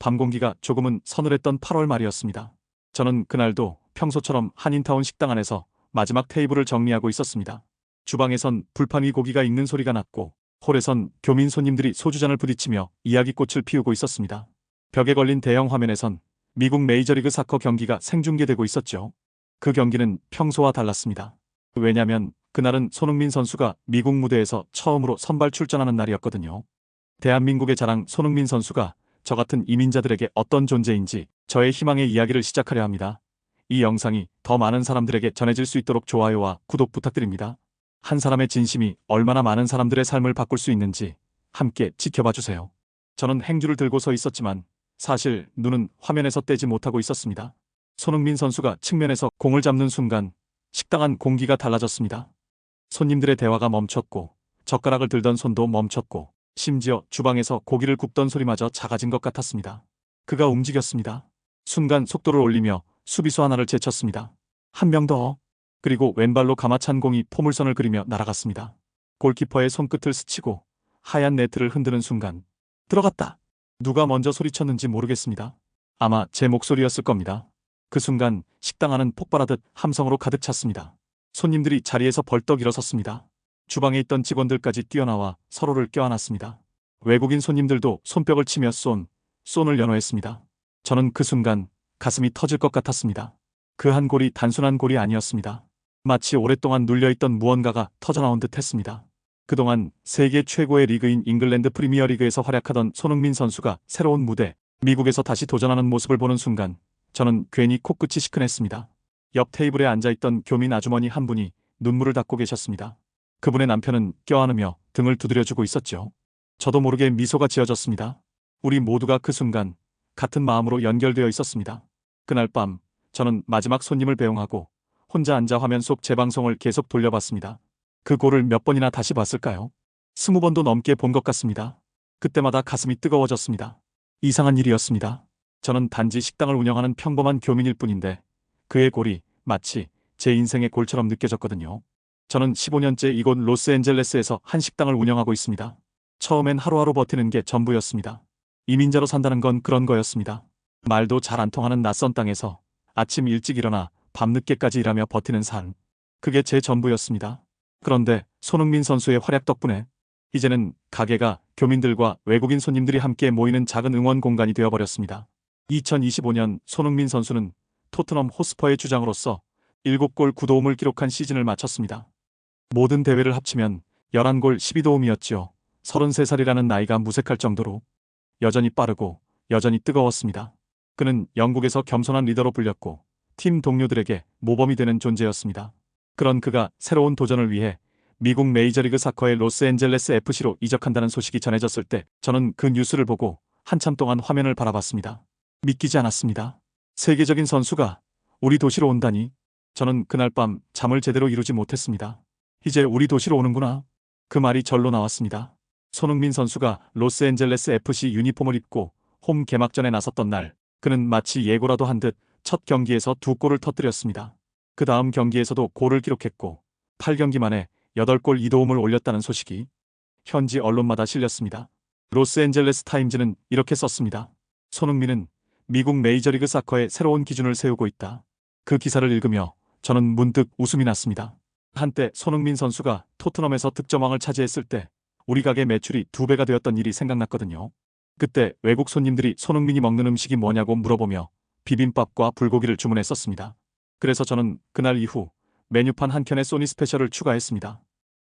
밤 공기가 조금은 서늘했던 8월 말이었습니다. 저는 그날도 평소처럼 한인타운 식당 안에서 마지막 테이블을 정리하고 있었습니다. 주방에선 불판 위 고기가 익는 소리가 났고 홀에선 교민 손님들이 소주잔을 부딪히며 이야기꽃을 피우고 있었습니다. 벽에 걸린 대형 화면에선 미국 메이저리그 사커 경기가 생중계되고 있었죠. 그 경기는 평소와 달랐습니다. 왜냐면 그날은 손흥민 선수가 미국 무대에서 처음으로 선발 출전하는 날이었거든요. 대한민국의 자랑 손흥민 선수가 저 같은 이민자들에게 어떤 존재인지 저의 희망의 이야기를 시작하려 합니다. 이 영상이 더 많은 사람들에게 전해질 수 있도록 좋아요와 구독 부탁드립니다. 한 사람의 진심이 얼마나 많은 사람들의 삶을 바꿀 수 있는지 함께 지켜봐 주세요. 저는 행주를 들고 서 있었지만 사실 눈은 화면에서 떼지 못하고 있었습니다. 손흥민 선수가 측면에서 공을 잡는 순간 식당 안 공기가 달라졌습니다. 손님들의 대화가 멈췄고 젓가락을 들던 손도 멈췄고 심지어 주방에서 고기를 굽던 소리마저 작아진 것 같았습니다. 그가 움직였습니다. 순간 속도를 올리며 수비수 하나를 제쳤습니다. 한 명 더. 그리고 왼발로 감아찬 공이 포물선을 그리며 날아갔습니다. 골키퍼의 손끝을 스치고 하얀 네트를 흔드는 순간 들어갔다. 누가 먼저 소리쳤는지 모르겠습니다. 아마 제 목소리였을 겁니다. 그 순간 식당 안은 폭발하듯 함성으로 가득 찼습니다. 손님들이 자리에서 벌떡 일어섰습니다. 주방에 있던 직원들까지 뛰어나와 서로를 껴안았습니다. 외국인 손님들도 손뼉을 치며 쏜을 연호했습니다. 저는 그 순간 가슴이 터질 것 같았습니다. 그 한 골이 단순한 골이 아니었습니다. 마치 오랫동안 눌려있던 무언가가 터져나온 듯 했습니다. 그동안 세계 최고의 리그인 잉글랜드 프리미어리그에서 활약하던 손흥민 선수가 새로운 무대, 미국에서 다시 도전하는 모습을 보는 순간 저는 괜히 코끝이 시큰했습니다. 옆 테이블에 앉아있던 교민 아주머니 한 분이 눈물을 닦고 계셨습니다. 그분의 남편은 껴안으며 등을 두드려주고 있었죠. 저도 모르게 미소가 지어졌습니다. 우리 모두가 그 순간 같은 마음으로 연결되어 있었습니다. 그날 밤 저는 마지막 손님을 배웅하고 혼자 앉아 화면 속 재방송을 계속 돌려봤습니다. 그 골을 몇 번이나 다시 봤을까요? 20번도 넘게 본 것 같습니다. 그때마다 가슴이 뜨거워졌습니다. 이상한 일이었습니다. 저는 단지 식당을 운영하는 평범한 교민일 뿐인데 그의 골이 마치 제 인생의 골처럼 느껴졌거든요. 저는 15년째 이곳 로스앤젤레스에서 한 식당을 운영하고 있습니다. 처음엔 하루하루 버티는 게 전부였습니다. 이민자로 산다는 건 그런 거였습니다. 말도 잘 안 통하는 낯선 땅에서 아침 일찍 일어나 밤늦게까지 일하며 버티는 삶. 그게 제 전부였습니다. 그런데 손흥민 선수의 활약 덕분에 이제는 가게가 교민들과 외국인 손님들이 함께 모이는 작은 응원 공간이 되어버렸습니다. 2025년 손흥민 선수는 토트넘 호스퍼의 주장으로서 7골 9도움을 기록한 시즌을 마쳤습니다. 모든 대회를 합치면 11골 12도움이었지요. 33살이라는 나이가 무색할 정도로 여전히 빠르고 여전히 뜨거웠습니다. 그는 영국에서 겸손한 리더로 불렸고 팀 동료들에게 모범이 되는 존재였습니다. 그런 그가 새로운 도전을 위해 미국 메이저리그 사커의 로스앤젤레스 FC로 이적한다는 소식이 전해졌을 때 저는 그 뉴스를 보고 한참 동안 화면을 바라봤습니다. 믿기지 않았습니다. 세계적인 선수가 우리 도시로 온다니. 저는 그날 밤 잠을 제대로 이루지 못했습니다. 이제 우리 도시로 오는구나. 그 말이 절로 나왔습니다. 손흥민 선수가 로스앤젤레스 FC 유니폼을 입고 홈 개막전에 나섰던 날 그는 마치 예고라도 한 듯 첫 경기에서 2골을 터뜨렸습니다. 그 다음 경기에서도 골을 기록했고 8경기 만에 8골 2도움을 올렸다는 소식이 현지 언론마다 실렸습니다. 로스앤젤레스 타임즈는 이렇게 썼습니다. 손흥민은 미국 메이저리그 사커의 새로운 기준을 세우고 있다. 그 기사를 읽으며 저는 문득 웃음이 났습니다. 한때 손흥민 선수가 토트넘에서 득점왕을 차지했을 때 우리 가게 매출이 2배가 되었던 일이 생각났거든요. 그때 외국 손님들이 손흥민이 먹는 음식이 뭐냐고 물어보며 비빔밥과 불고기를 주문했었습니다. 그래서 저는 그날 이후 메뉴판 한 켠에 소니 스페셜을 추가했습니다.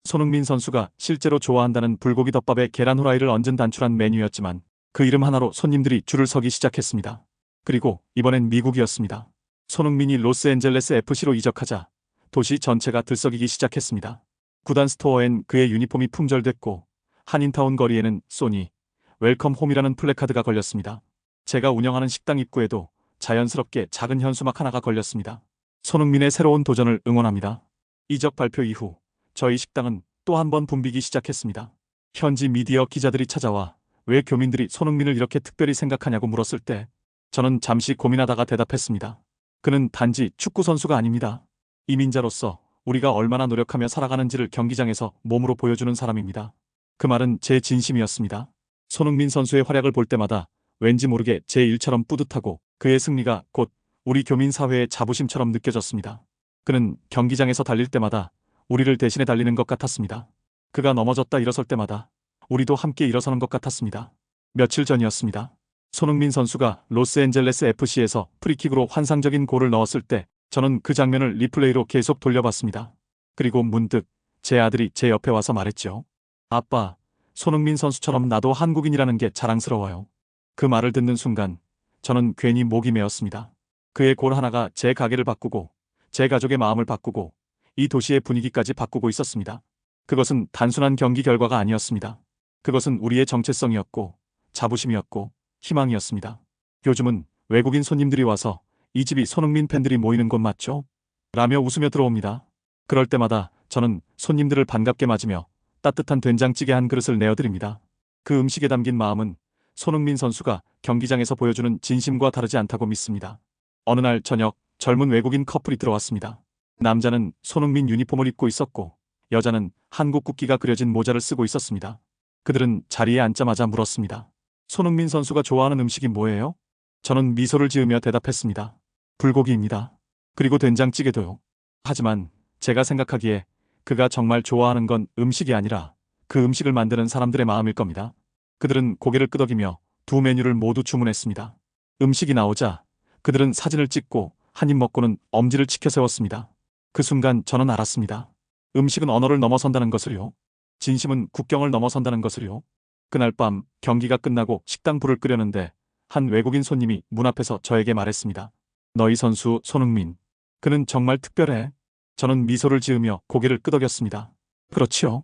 손흥민 선수가 실제로 좋아한다는 불고기 덮밥에 계란 후라이를 얹은 단출한 메뉴였지만 그 이름 하나로 손님들이 줄을 서기 시작했습니다. 그리고 이번엔 미국이었습니다. 손흥민이 로스앤젤레스 FC로 이적하자 도시 전체가 들썩이기 시작했습니다. 구단 스토어엔 그의 유니폼이 품절됐고 한인타운 거리에는 소니 웰컴 홈이라는 플래카드가 걸렸습니다. 제가 운영하는 식당 입구에도 자연스럽게 작은 현수막 하나가 걸렸습니다. 손흥민의 새로운 도전을 응원합니다. 이적 발표 이후 저희 식당은 또 한 번 붐비기 시작했습니다. 현지 미디어 기자들이 찾아와 왜 교민들이 손흥민을 이렇게 특별히 생각하냐고 물었을 때 저는 잠시 고민하다가 대답했습니다. 그는 단지 축구 선수가 아닙니다. 이민자로서 우리가 얼마나 노력하며 살아가는지를 경기장에서 몸으로 보여주는 사람입니다. 그 말은 제 진심이었습니다. 손흥민 선수의 활약을 볼 때마다 왠지 모르게 제 일처럼 뿌듯하고 그의 승리가 곧 우리 교민 사회의 자부심처럼 느껴졌습니다. 그는 경기장에서 달릴 때마다 우리를 대신해 달리는 것 같았습니다. 그가 넘어졌다 일어설 때마다 우리도 함께 일어서는 것 같았습니다. 며칠 전이었습니다. 손흥민 선수가 로스앤젤레스 FC에서 프리킥으로 환상적인 골을 넣었을 때 저는 그 장면을 리플레이로 계속 돌려봤습니다. 그리고 문득 제 아들이 제 옆에 와서 말했죠. 아빠, 손흥민 선수처럼 나도 한국인이라는 게 자랑스러워요. 그 말을 듣는 순간 저는 괜히 목이 메었습니다. 그의 골 하나가 제 가게를 바꾸고 제 가족의 마음을 바꾸고 이 도시의 분위기까지 바꾸고 있었습니다. 그것은 단순한 경기 결과가 아니었습니다. 그것은 우리의 정체성이었고 자부심이었고 희망이었습니다. 요즘은 외국인 손님들이 와서 이 집이 손흥민 팬들이 모이는 곳 맞죠? 라며 웃으며 들어옵니다. 그럴 때마다 저는 손님들을 반갑게 맞으며 따뜻한 된장찌개 한 그릇을 내어드립니다. 그 음식에 담긴 마음은 손흥민 선수가 경기장에서 보여주는 진심과 다르지 않다고 믿습니다. 어느 날 저녁 젊은 외국인 커플이 들어왔습니다. 남자는 손흥민 유니폼을 입고 있었고 여자는 한국 국기가 그려진 모자를 쓰고 있었습니다. 그들은 자리에 앉자마자 물었습니다. 손흥민 선수가 좋아하는 음식이 뭐예요? 저는 미소를 지으며 대답했습니다. 불고기입니다. 그리고 된장찌개도요. 하지만 제가 생각하기에 그가 정말 좋아하는 건 음식이 아니라 그 음식을 만드는 사람들의 마음일 겁니다. 그들은 고개를 끄덕이며 두 메뉴를 모두 주문했습니다. 음식이 나오자 그들은 사진을 찍고 한 입 먹고는 엄지를 치켜 세웠습니다. 그 순간 저는 알았습니다. 음식은 언어를 넘어선다는 것을요. 진심은 국경을 넘어선다는 것을요. 그날 밤 경기가 끝나고 식당 불을 끄려는데 한 외국인 손님이 문 앞에서 저에게 말했습니다. 너희 선수 손흥민. 그는 정말 특별해. 저는 미소를 지으며 고개를 끄덕였습니다. 그렇지요.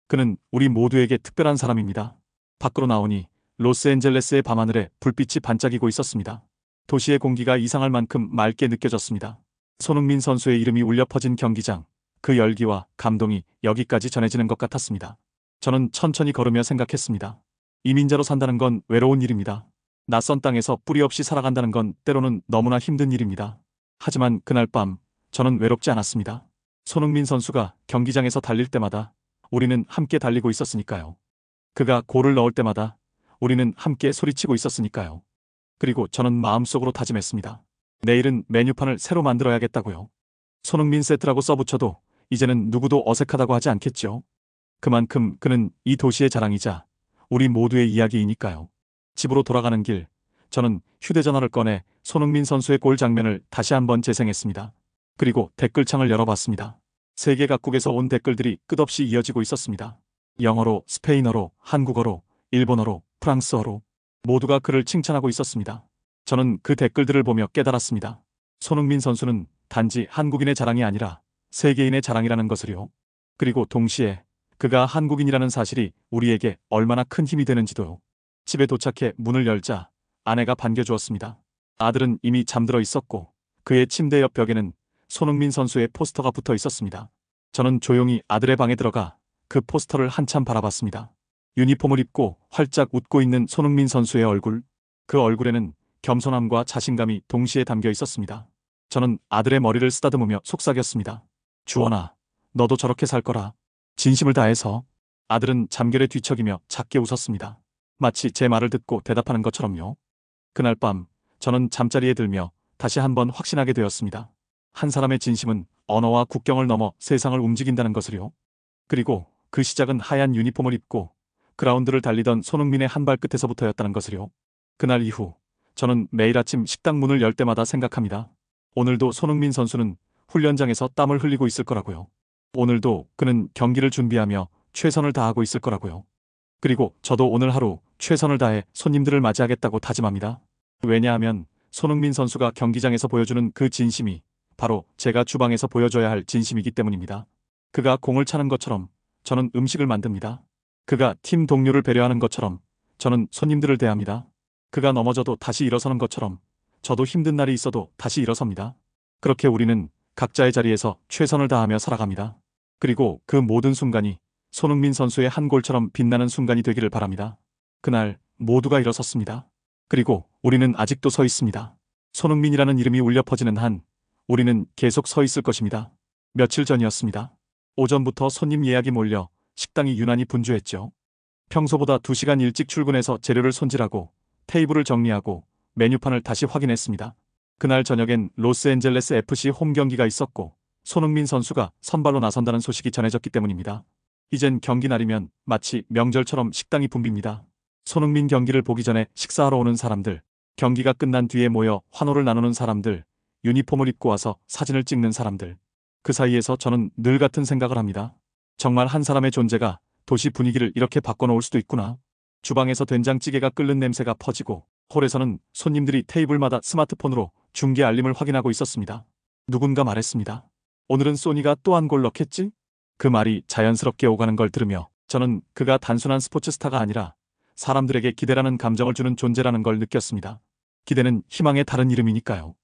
그는 우리 모두에게 특별한 사람입니다. 밖으로 나오니 로스앤젤레스의 밤하늘에 불빛이 반짝이고 있었습니다. 도시의 공기가 이상할 만큼 맑게 느껴졌습니다. 손흥민 선수의 이름이 울려 퍼진 경기장. 그 열기와 감동이 여기까지 전해지는 것 같았습니다. 저는 천천히 걸으며 생각했습니다. 이민자로 산다는 건 외로운 일입니다. 낯선 땅에서 뿌리 없이 살아간다는 건 때로는 너무나 힘든 일입니다. 하지만 그날 밤 저는 외롭지 않았습니다. 손흥민 선수가 경기장에서 달릴 때마다 우리는 함께 달리고 있었으니까요. 그가 골을 넣을 때마다 우리는 함께 소리치고 있었으니까요. 그리고 저는 마음속으로 다짐했습니다. 내일은 메뉴판을 새로 만들어야겠다고요. 손흥민 세트라고 써붙여도 이제는 누구도 어색하다고 하지 않겠죠. 그만큼 그는 이 도시의 자랑이자 우리 모두의 이야기이니까요. 집으로 돌아가는 길, 저는 휴대전화를 꺼내 손흥민 선수의 골 장면을 다시 한번 재생했습니다. 그리고 댓글창을 열어봤습니다. 세계 각국에서 온 댓글들이 끝없이 이어지고 있었습니다. 영어로, 스페인어로, 한국어로, 일본어로, 프랑스어로 모두가 그를 칭찬하고 있었습니다. 저는 그 댓글들을 보며 깨달았습니다. 손흥민 선수는 단지 한국인의 자랑이 아니라 세계인의 자랑이라는 것을요. 그리고 동시에 그가 한국인이라는 사실이 우리에게 얼마나 큰 힘이 되는지도요. 집에 도착해 문을 열자 아내가 반겨주었습니다. 아들은 이미 잠들어 있었고 그의 침대 옆 벽에는 손흥민 선수의 포스터가 붙어 있었습니다. 저는 조용히 아들의 방에 들어가 그 포스터를 한참 바라봤습니다. 유니폼을 입고 활짝 웃고 있는 손흥민 선수의 얼굴, 그 얼굴에는 겸손함과 자신감이 동시에 담겨 있었습니다. 저는 아들의 머리를 쓰다듬으며 속삭였습니다. 주원아, 너도 저렇게 살 거라. 진심을 다해서. 아들은 잠결에 뒤척이며 작게 웃었습니다. 마치 제 말을 듣고 대답하는 것처럼요. 그날 밤 저는 잠자리에 들며 다시 한번 확신하게 되었습니다. 한 사람의 진심은 언어와 국경을 넘어 세상을 움직인다는 것을요. 그리고 그 시작은 하얀 유니폼을 입고 그라운드를 달리던 손흥민의 한 발끝에서부터였다는 것을요. 그날 이후 저는 매일 아침 식당 문을 열 때마다 생각합니다. 오늘도 손흥민 선수는 훈련장에서 땀을 흘리고 있을 거라고요. 오늘도 그는 경기를 준비하며 최선을 다하고 있을 거라고요. 그리고 저도 오늘 하루 최선을 다해 손님들을 맞이하겠다고 다짐합니다. 왜냐하면 손흥민 선수가 경기장에서 보여주는 그 진심이 바로 제가 주방에서 보여줘야 할 진심이기 때문입니다. 그가 공을 차는 것처럼 저는 음식을 만듭니다. 그가 팀 동료를 배려하는 것처럼 저는 손님들을 대합니다. 그가 넘어져도 다시 일어서는 것처럼 저도 힘든 날이 있어도 다시 일어섭니다. 그렇게 우리는 각자의 자리에서 최선을 다하며 살아갑니다. 그리고 그 모든 순간이 손흥민 선수의 한 골처럼 빛나는 순간이 되기를 바랍니다. 그날 모두가 일어섰습니다. 그리고 우리는 아직도 서 있습니다. 손흥민이라는 이름이 울려 퍼지는 한 우리는 계속 서 있을 것입니다. 며칠 전이었습니다. 오전부터 손님 예약이 몰려 식당이 유난히 분주했죠. 평소보다 2시간 일찍 출근해서 재료를 손질하고 테이블을 정리하고 메뉴판을 다시 확인했습니다. 그날 저녁엔 로스앤젤레스 FC 홈 경기가 있었고 손흥민 선수가 선발로 나선다는 소식이 전해졌기 때문입니다. 이젠 경기 날이면 마치 명절처럼 식당이 붐빕니다. 손흥민 경기를 보기 전에 식사하러 오는 사람들, 경기가 끝난 뒤에 모여 환호를 나누는 사람들, 유니폼을 입고 와서 사진을 찍는 사람들. 그 사이에서 저는 늘 같은 생각을 합니다. 정말 한 사람의 존재가 도시 분위기를 이렇게 바꿔놓을 수도 있구나. 주방에서 된장찌개가 끓는 냄새가 퍼지고 홀에서는 손님들이 테이블마다 스마트폰으로 중계 알림을 확인하고 있었습니다. 누군가 말했습니다. 오늘은 소니가 또 한 골 넣겠지? 그 말이 자연스럽게 오가는 걸 들으며 저는 그가 단순한 스포츠 스타가 아니라 사람들에게 기대라는 감정을 주는 존재라는 걸 느꼈습니다. 기대는 희망의 다른 이름이니까요.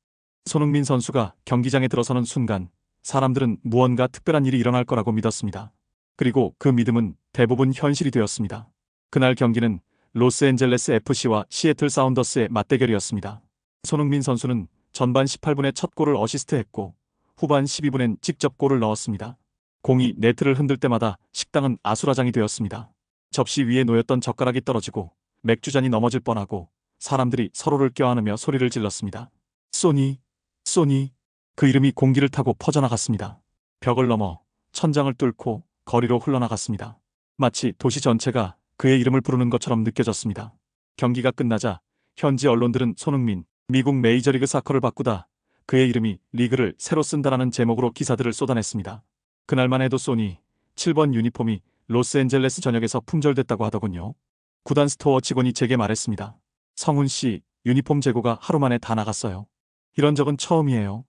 손흥민 선수가 경기장에 들어서는 순간 사람들은 무언가 특별한 일이 일어날 거라고 믿었습니다. 그리고 그 믿음은 대부분 현실이 되었습니다. 그날 경기는 로스앤젤레스 FC와 시애틀 사운더스의 맞대결이었습니다. 손흥민 선수는 전반 18분에 첫 골을 어시스트했고 후반 12분엔 직접 골을 넣었습니다. 공이 네트를 흔들 때마다 식당은 아수라장이 되었습니다. 접시 위에 놓였던 젓가락이 떨어지고 맥주잔이 넘어질 뻔하고 사람들이 서로를 껴안으며 소리를 질렀습니다. 소니, 소니. 그 이름이 공기를 타고 퍼져나갔습니다. 벽을 넘어 천장을 뚫고 거리로 흘러나갔습니다. 마치 도시 전체가 그의 이름을 부르는 것처럼 느껴졌습니다. 경기가 끝나자 현지 언론들은 손흥민, 미국 메이저리그 사커를 바꾸다 그의 이름이 리그를 새로 쓴다라는 제목으로 기사들을 쏟아냈습니다. 그날만 해도 소니 7번 유니폼이 로스앤젤레스 전역에서 품절됐다고 하더군요. 구단 스토어 직원이 제게 말했습니다. 성훈 씨, 유니폼 재고가 하루 만에 다 나갔어요. 이런 적은 처음이에요.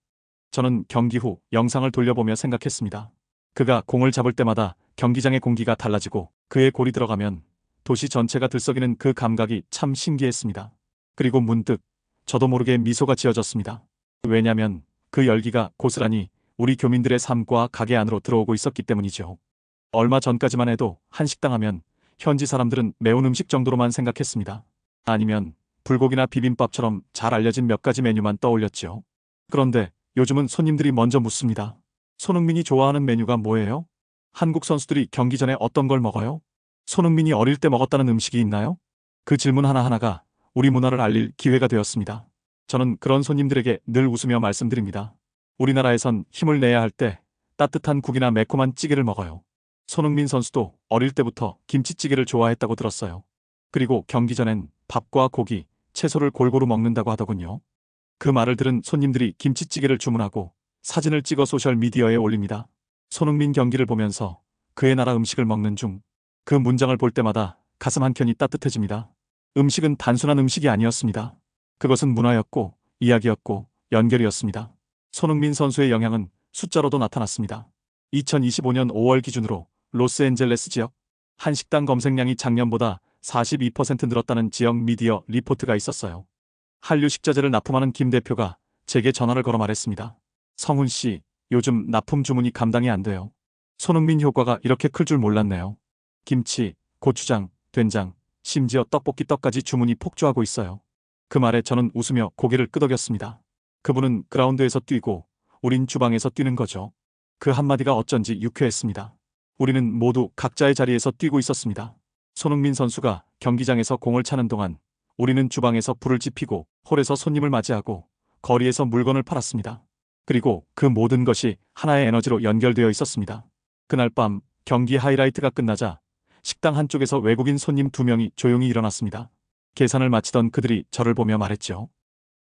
저는 경기 후 영상을 돌려보며 생각했습니다. 그가 공을 잡을 때마다 경기장의 공기가 달라지고 그의 골이 들어가면 도시 전체가 들썩이는 그 감각이 참 신기했습니다. 그리고 문득 저도 모르게 미소가 지어졌습니다. 왜냐면 그 열기가 고스란히 우리 교민들의 삶과 가게 안으로 들어오고 있었기 때문이죠. 얼마 전까지만 해도 한식당 하면 현지 사람들은 매운 음식 정도로만 생각했습니다. 아니면 불고기나 비빔밥처럼 잘 알려진 몇 가지 메뉴만 떠올렸죠. 그런데 요즘은 손님들이 먼저 묻습니다. 손흥민이 좋아하는 메뉴가 뭐예요? 한국 선수들이 경기 전에 어떤 걸 먹어요? 손흥민이 어릴 때 먹었다는 음식이 있나요? 그 질문 하나하나가 우리 문화를 알릴 기회가 되었습니다. 저는 그런 손님들에게 늘 웃으며 말씀드립니다. 우리나라에선 힘을 내야 할 때 따뜻한 국이나 매콤한 찌개를 먹어요. 손흥민 선수도 어릴 때부터 김치찌개를 좋아했다고 들었어요. 그리고 경기 전엔 밥과 고기, 채소를 골고루 먹는다고 하더군요. 그 말을 들은 손님들이 김치찌개를 주문하고 사진을 찍어 소셜미디어에 올립니다. 손흥민 경기를 보면서 그의 나라 음식을 먹는 중 그 문장을 볼 때마다 가슴 한켠이 따뜻해집니다. 음식은 단순한 음식이 아니었습니다. 그것은 문화였고 이야기였고 연결이었습니다. 손흥민 선수의 영향은 숫자로도 나타났습니다. 2025년 5월 기준으로 로스앤젤레스 지역 한식당 검색량이 작년보다 42% 늘었다는 지역 미디어 리포트가 있었어요. 한류 식자재를 납품하는 김 대표가 제게 전화를 걸어 말했습니다. 성훈 씨, 요즘 납품 주문이 감당이 안 돼요. 손흥민 효과가 이렇게 클 줄 몰랐네요. 김치, 고추장, 된장, 심지어 떡볶이 떡까지 주문이 폭주하고 있어요. 그 말에 저는 웃으며 고개를 끄덕였습니다. 그분은 그라운드에서 뛰고 우린 주방에서 뛰는 거죠. 그 한마디가 어쩐지 유쾌했습니다. 우리는 모두 각자의 자리에서 뛰고 있었습니다. 손흥민 선수가 경기장에서 공을 차는 동안 우리는 주방에서 불을 지피고 홀에서 손님을 맞이하고 거리에서 물건을 팔았습니다. 그리고 그 모든 것이 하나의 에너지로 연결되어 있었습니다. 그날 밤 경기 하이라이트가 끝나자 식당 한쪽에서 외국인 손님 2명이 조용히 일어났습니다. 계산을 마치던 그들이 저를 보며 말했죠.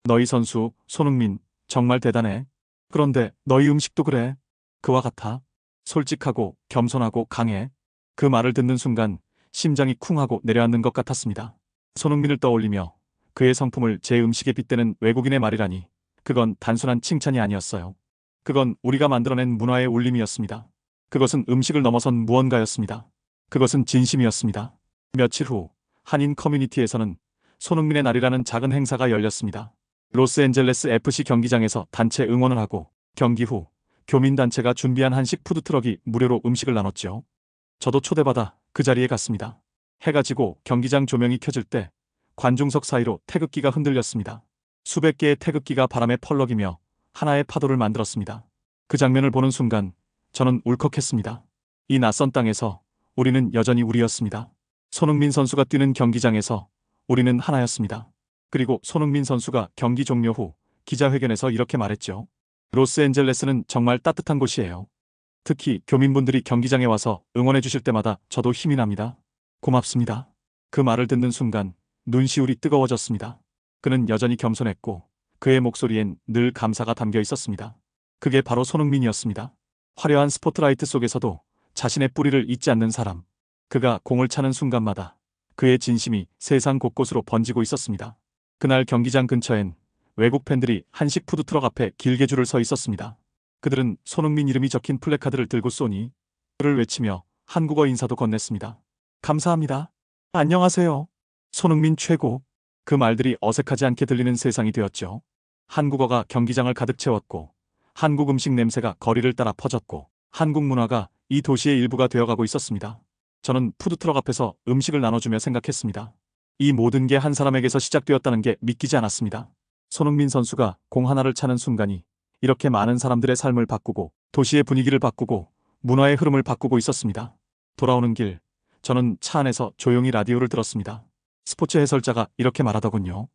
너희 선수 손흥민 정말 대단해. 그런데 너희 음식도 그래. 그와 같아. 솔직하고 겸손하고 강해. 그 말을 듣는 순간 심장이 쿵하고 내려앉는 것 같았습니다. 손흥민을 떠올리며 그의 성품을 제 음식에 빗대는 외국인의 말이라니 그건 단순한 칭찬이 아니었어요. 그건 우리가 만들어낸 문화의 울림이었습니다. 그것은 음식을 넘어선 무언가였습니다. 그것은 진심이었습니다. 며칠 후 한인 커뮤니티에서는 손흥민의 날이라는 작은 행사가 열렸습니다. 로스앤젤레스 FC 경기장에서 단체 응원을 하고 경기 후 교민단체가 준비한 한식 푸드트럭이 무료로 음식을 나눴죠. 저도 초대받아 그 자리에 갔습니다. 해가 지고 경기장 조명이 켜질 때 관중석 사이로 태극기가 흔들렸습니다. 수백 개의 태극기가 바람에 펄럭이며 하나의 파도를 만들었습니다. 그 장면을 보는 순간 저는 울컥했습니다. 이 낯선 땅에서 우리는 여전히 우리였습니다. 손흥민 선수가 뛰는 경기장에서 우리는 하나였습니다. 그리고 손흥민 선수가 경기 종료 후 기자회견에서 이렇게 말했죠. 로스앤젤레스는 정말 따뜻한 곳이에요. 특히 교민분들이 경기장에 와서 응원해 주실 때마다 저도 힘이 납니다. 고맙습니다. 그 말을 듣는 순간 눈시울이 뜨거워졌습니다. 그는 여전히 겸손했고 그의 목소리엔 늘 감사가 담겨 있었습니다. 그게 바로 손흥민이었습니다. 화려한 스포트라이트 속에서도 자신의 뿌리를 잊지 않는 사람. 그가 공을 차는 순간마다 그의 진심이 세상 곳곳으로 번지고 있었습니다. 그날 경기장 근처엔 외국 팬들이 한식 푸드트럭 앞에 길게 줄을 서 있었습니다. 그들은 손흥민 이름이 적힌 플래카드를 들고 쏘니 그를 외치며 한국어 인사도 건넸습니다. 감사합니다. 안녕하세요. 손흥민 최고. 그 말들이 어색하지 않게 들리는 세상이 되었죠. 한국어가 경기장을 가득 채웠고 한국 음식 냄새가 거리를 따라 퍼졌고 한국 문화가 이 도시의 일부가 되어가고 있었습니다. 저는 푸드트럭 앞에서 음식을 나눠주며 생각했습니다. 이 모든 게 한 사람에게서 시작되었다는 게 믿기지 않았습니다. 손흥민 선수가 공 하나를 차는 순간이 이렇게 많은 사람들의 삶을 바꾸고 도시의 분위기를 바꾸고 문화의 흐름을 바꾸고 있었습니다. 돌아오는 길, 저는 차 안에서 조용히 라디오를 들었습니다. 스포츠 해설자가 이렇게 말하더군요.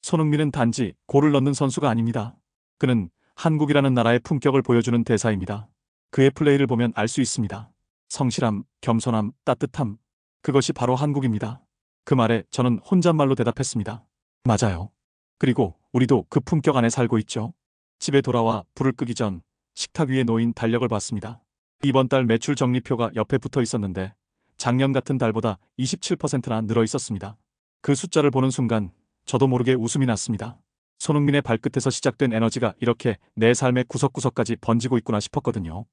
손흥민은 단지 골을 넣는 선수가 아닙니다. 그는 한국이라는 나라의 품격을 보여주는 대사입니다. 그의 플레이를 보면 알 수 있습니다. 성실함, 겸손함, 따뜻함. 그것이 바로 한국입니다. 그 말에 저는 혼잣말로 대답했습니다. 맞아요. 그리고 우리도 그 품격 안에 살고 있죠. 집에 돌아와 불을 끄기 전 식탁 위에 놓인 달력을 봤습니다. 이번 달 매출 정리표가 옆에 붙어 있었는데 작년 같은 달보다 27%나 늘어 있었습니다. 그 숫자를 보는 순간 저도 모르게 웃음이 났습니다. 손흥민의 발끝에서 시작된 에너지가 이렇게 내 삶의 구석구석까지 번지고 있구나 싶었거든요.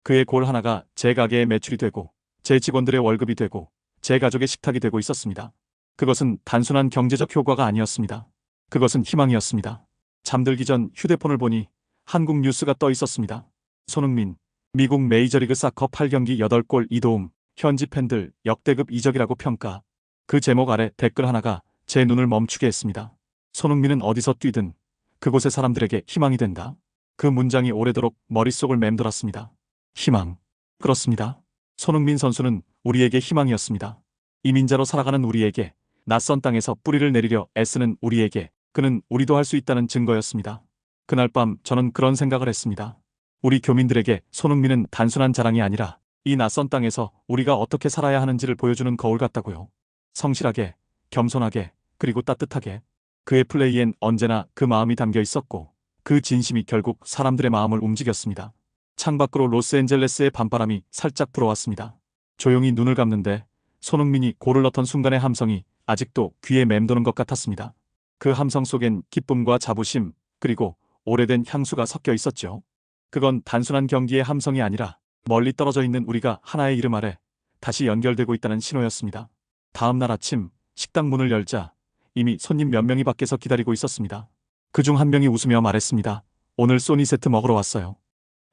그의 골 하나가 제 가게의 매출이 되고 제 직원들의 월급이 되고 제 가족의 식탁이 되고 있었습니다. 그것은 단순한 경제적 효과가 아니었습니다. 그것은 희망이었습니다. 잠들기 전 휴대폰을 보니 한국 뉴스가 떠 있었습니다. 손흥민, 미국 메이저리그 사커 8경기 8골 2도움, 현지 팬들 역대급 이적이라고 평가. 그 제목 아래 댓글 하나가 제 눈을 멈추게 했습니다. 손흥민은 어디서 뛰든 그곳의 사람들에게 희망이 된다. 그 문장이 오래도록 머릿속을 맴돌았습니다. 희망. 그렇습니다. 손흥민 선수는 우리에게 희망이었습니다. 이민자로 살아가는 우리에게, 낯선 땅에서 뿌리를 내리려 애쓰는 우리에게, 그는 우리도 할 수 있다는 증거였습니다. 그날 밤 저는 그런 생각을 했습니다. 우리 교민들에게 손흥민은 단순한 자랑이 아니라 이 낯선 땅에서 우리가 어떻게 살아야 하는지를 보여주는 거울 같다고요. 성실하게, 겸손하게, 그리고 따뜻하게. 그의 플레이엔 언제나 그 마음이 담겨 있었고 그 진심이 결국 사람들의 마음을 움직였습니다. 창밖으로 로스앤젤레스의 밤바람이 살짝 불어왔습니다. 조용히 눈을 감는데 손흥민이 골을 넣던 순간의 함성이 아직도 귀에 맴도는 것 같았습니다. 그 함성 속엔 기쁨과 자부심, 그리고 오래된 향수가 섞여 있었죠. 그건 단순한 경기의 함성이 아니라 멀리 떨어져 있는 우리가 하나의 이름 아래 다시 연결되고 있다는 신호였습니다. 다음 날 아침 식당 문을 열자 이미 손님 몇 명이 밖에서 기다리고 있었습니다. 그중 한 명이 웃으며 말했습니다. 오늘 소니 세트 먹으러 왔어요.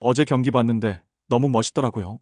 어제 경기 봤는데 너무 멋있더라고요.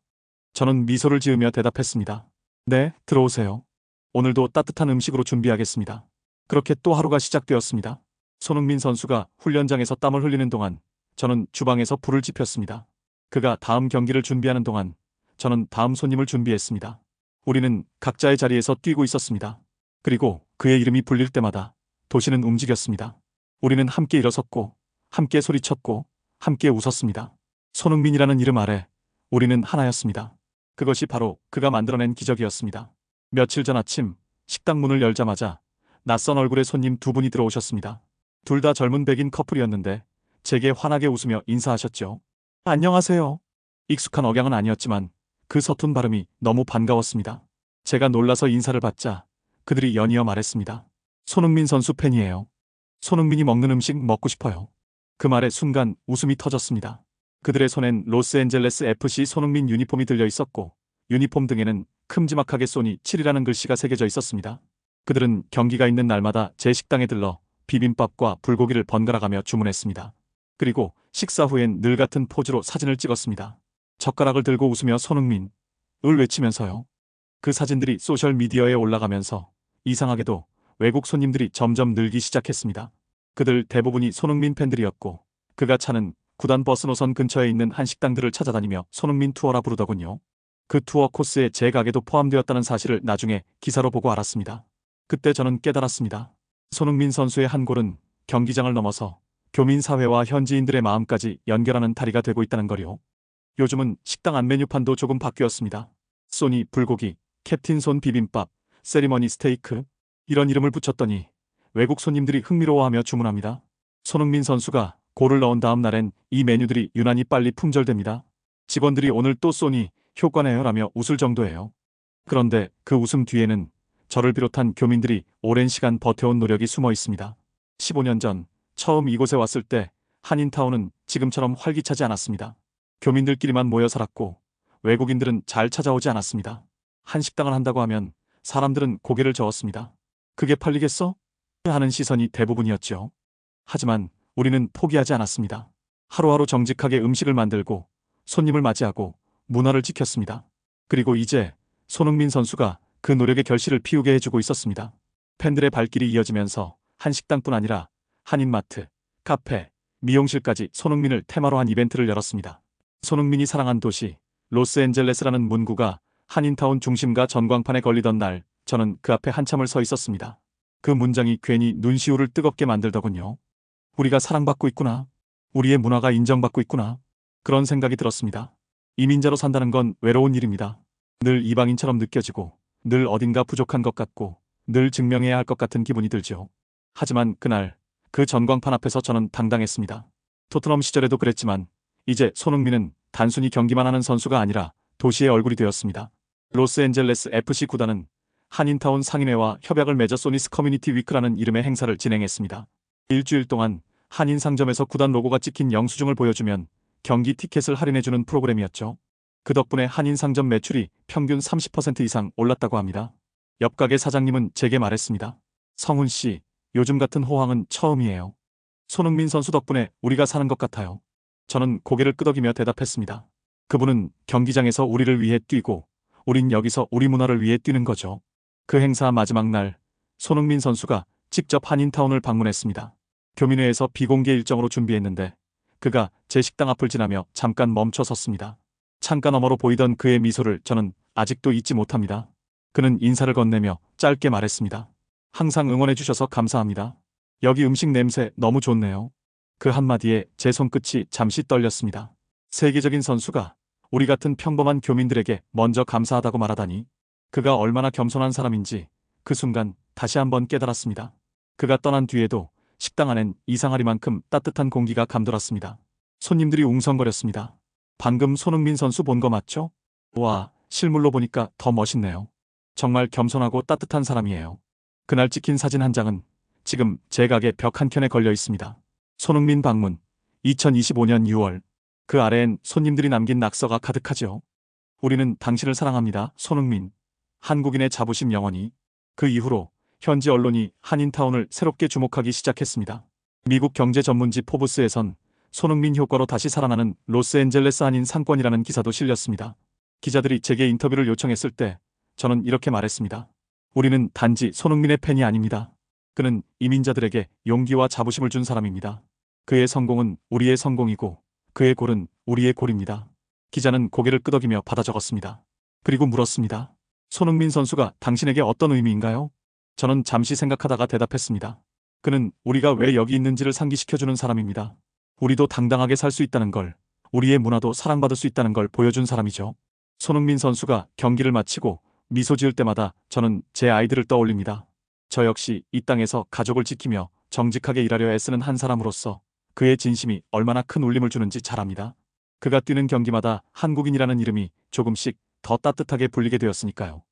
저는 미소를 지으며 대답했습니다. 네, 들어오세요. 오늘도 따뜻한 음식으로 준비하겠습니다. 그렇게 또 하루가 시작되었습니다. 손흥민 선수가 훈련장에서 땀을 흘리는 동안 저는 주방에서 불을 지폈습니다. 그가 다음 경기를 준비하는 동안 저는 다음 손님을 준비했습니다. 우리는 각자의 자리에서 뛰고 있었습니다. 그리고 그의 이름이 불릴 때마다 도시는 움직였습니다. 우리는 함께 일어섰고 함께 소리쳤고 함께 웃었습니다. 손흥민이라는 이름 아래 우리는 하나였습니다. 그것이 바로 그가 만들어낸 기적이었습니다. 며칠 전 아침 식당 문을 열자마자 낯선 얼굴의 손님 두 분이 들어오셨습니다. 둘 다 젊은 백인 커플이었는데 제게 환하게 웃으며 인사하셨죠. 안녕하세요. 익숙한 억양은 아니었지만 그 서툰 발음이 너무 반가웠습니다. 제가 놀라서 인사를 받자 그들이 연이어 말했습니다. 손흥민 선수 팬이에요. 손흥민이 먹는 음식 먹고 싶어요. 그 말에 순간 웃음이 터졌습니다. 그들의 손엔 로스앤젤레스 FC 손흥민 유니폼이 들려 있었고 유니폼 등에는 큼지막하게 소니 7이라는 글씨가 새겨져 있었습니다. 그들은 경기가 있는 날마다 제 식당에 들러 비빔밥과 불고기를 번갈아가며 주문했습니다. 그리고 식사 후엔 늘 같은 포즈로 사진을 찍었습니다. 젓가락을 들고 웃으며 손흥민을 외치면서요. 그 사진들이 소셜미디어에 올라가면서 이상하게도 외국 손님들이 점점 늘기 시작했습니다. 그들 대부분이 손흥민 팬들이었고 그가 차는 구단 버스 노선 근처에 있는 한식당들을 찾아다니며 손흥민 투어라 부르더군요. 그 투어 코스에 제 가게도 포함되었다는 사실을 나중에 기사로 보고 알았습니다. 그때 저는 깨달았습니다. 손흥민 선수의 한 골은 경기장을 넘어서 교민 사회와 현지인들의 마음까지 연결하는 다리가 되고 있다는 거요. 요즘은 식당 안 메뉴판도 조금 바뀌었습니다. 소니 불고기, 캡틴 손 비빔밥, 세리머니 스테이크 이런 이름을 붙였더니 외국 손님들이 흥미로워하며 주문합니다. 손흥민 선수가 골을 넣은 다음 날엔 이 메뉴들이 유난히 빨리 품절됩니다. 직원들이 오늘 또 소니 효과네요라며 웃을 정도예요. 그런데 그 웃음 뒤에는 저를 비롯한 교민들이 오랜 시간 버텨온 노력이 숨어 있습니다. 15년 전 처음 이곳에 왔을 때 한인타운은 지금처럼 활기차지 않았습니다. 교민들끼리만 모여 살았고 외국인들은 잘 찾아오지 않았습니다. 한식당을 한다고 하면 사람들은 고개를 저었습니다. 그게 팔리겠어? 하는 시선이 대부분이었죠. 하지만 우리는 포기하지 않았습니다. 하루하루 정직하게 음식을 만들고 손님을 맞이하고 문화를 지켰습니다. 그리고 이제 손흥민 선수가 그 노력의 결실을 피우게 해주고 있었습니다. 팬들의 발길이 이어지면서 한식당뿐 아니라 한인마트, 카페, 미용실까지 손흥민을 테마로 한 이벤트를 열었습니다. 손흥민이 사랑한 도시 로스앤젤레스라는 문구가 한인타운 중심가 전광판에 걸리던 날 저는 그 앞에 한참을 서 있었습니다. 그 문장이 괜히 눈시울을 뜨겁게 만들더군요. 우리가 사랑받고 있구나. 우리의 문화가 인정받고 있구나. 그런 생각이 들었습니다. 이민자로 산다는 건 외로운 일입니다. 늘 이방인처럼 느껴지고 늘 어딘가 부족한 것 같고 늘 증명해야 할 것 같은 기분이 들죠. 하지만 그날 그 전광판 앞에서 저는 당당했습니다. 토트넘 시절에도 그랬지만 이제 손흥민은 단순히 경기만 하는 선수가 아니라 도시의 얼굴이 되었습니다. 로스앤젤레스 FC 구단은 한인타운 상인회와 협약을 맺어 소니스 커뮤니티 위크라는 이름의 행사를 진행했습니다. 일주일 동안 한인 상점에서 구단 로고가 찍힌 영수증을 보여주면 경기 티켓을 할인해주는 프로그램이었죠. 그 덕분에 한인 상점 매출이 평균 30% 이상 올랐다고 합니다. 옆 가게 사장님은 제게 말했습니다. 성훈 씨, 요즘 같은 호황은 처음이에요. 손흥민 선수 덕분에 우리가 사는 것 같아요. 저는 고개를 끄덕이며 대답했습니다. 그분은 경기장에서 우리를 위해 뛰고 우린 여기서 우리 문화를 위해 뛰는 거죠. 그 행사 마지막 날 손흥민 선수가 직접 한인타운을 방문했습니다. 교민회에서 비공개 일정으로 준비했는데 그가 제 식당 앞을 지나며 잠깐 멈춰 섰습니다. 창가 너머로 보이던 그의 미소를 저는 아직도 잊지 못합니다. 그는 인사를 건네며 짧게 말했습니다. 항상 응원해 주셔서 감사합니다. 여기 음식 냄새 너무 좋네요. 그 한마디에 제 손끝이 잠시 떨렸습니다. 세계적인 선수가 우리 같은 평범한 교민들에게 먼저 감사하다고 말하다니 그가 얼마나 겸손한 사람인지 그 순간 다시 한번 깨달았습니다. 그가 떠난 뒤에도 식당 안엔 이상하리만큼 따뜻한 공기가 감돌았습니다. 손님들이 웅성거렸습니다. 방금 손흥민 선수 본 거 맞죠? 와, 실물로 보니까 더 멋있네요. 정말 겸손하고 따뜻한 사람이에요. 그날 찍힌 사진 한 장은 지금 제 가게 벽 한켠에 걸려 있습니다. 손흥민 방문 2025년 6월 그 아래엔 손님들이 남긴 낙서가 가득하죠. 우리는 당신을 사랑합니다. 손흥민. 한국인의 자부심 영원히. 그 이후로 현지 언론이 한인타운을 새롭게 주목하기 시작했습니다. 미국 경제 전문지 포브스에선 손흥민 효과로 다시 살아나는 로스앤젤레스 한인 상권이라는 기사도 실렸습니다. 기자들이 제게 인터뷰를 요청했을 때 저는 이렇게 말했습니다. 우리는 단지 손흥민의 팬이 아닙니다. 그는 이민자들에게 용기와 자부심을 준 사람입니다. 그의 성공은 우리의 성공이고 그의 골은 우리의 골입니다. 기자는 고개를 끄덕이며 받아 적었습니다. 그리고 물었습니다. 손흥민 선수가 당신에게 어떤 의미인가요? 저는 잠시 생각하다가 대답했습니다. 그는 우리가 왜 여기 있는지를 상기시켜주는 사람입니다. 우리도 당당하게 살 수 있다는 걸, 우리의 문화도 사랑받을 수 있다는 걸 보여준 사람이죠. 손흥민 선수가 경기를 마치고 미소 지을 때마다 저는 제 아이들을 떠올립니다. 저 역시 이 땅에서 가족을 지키며 정직하게 일하려 애쓰는 한 사람으로서 그의 진심이 얼마나 큰 울림을 주는지 잘 압니다. 그가 뛰는 경기마다 한국인이라는 이름이 조금씩 더 따뜻하게 불리게 되었으니까요.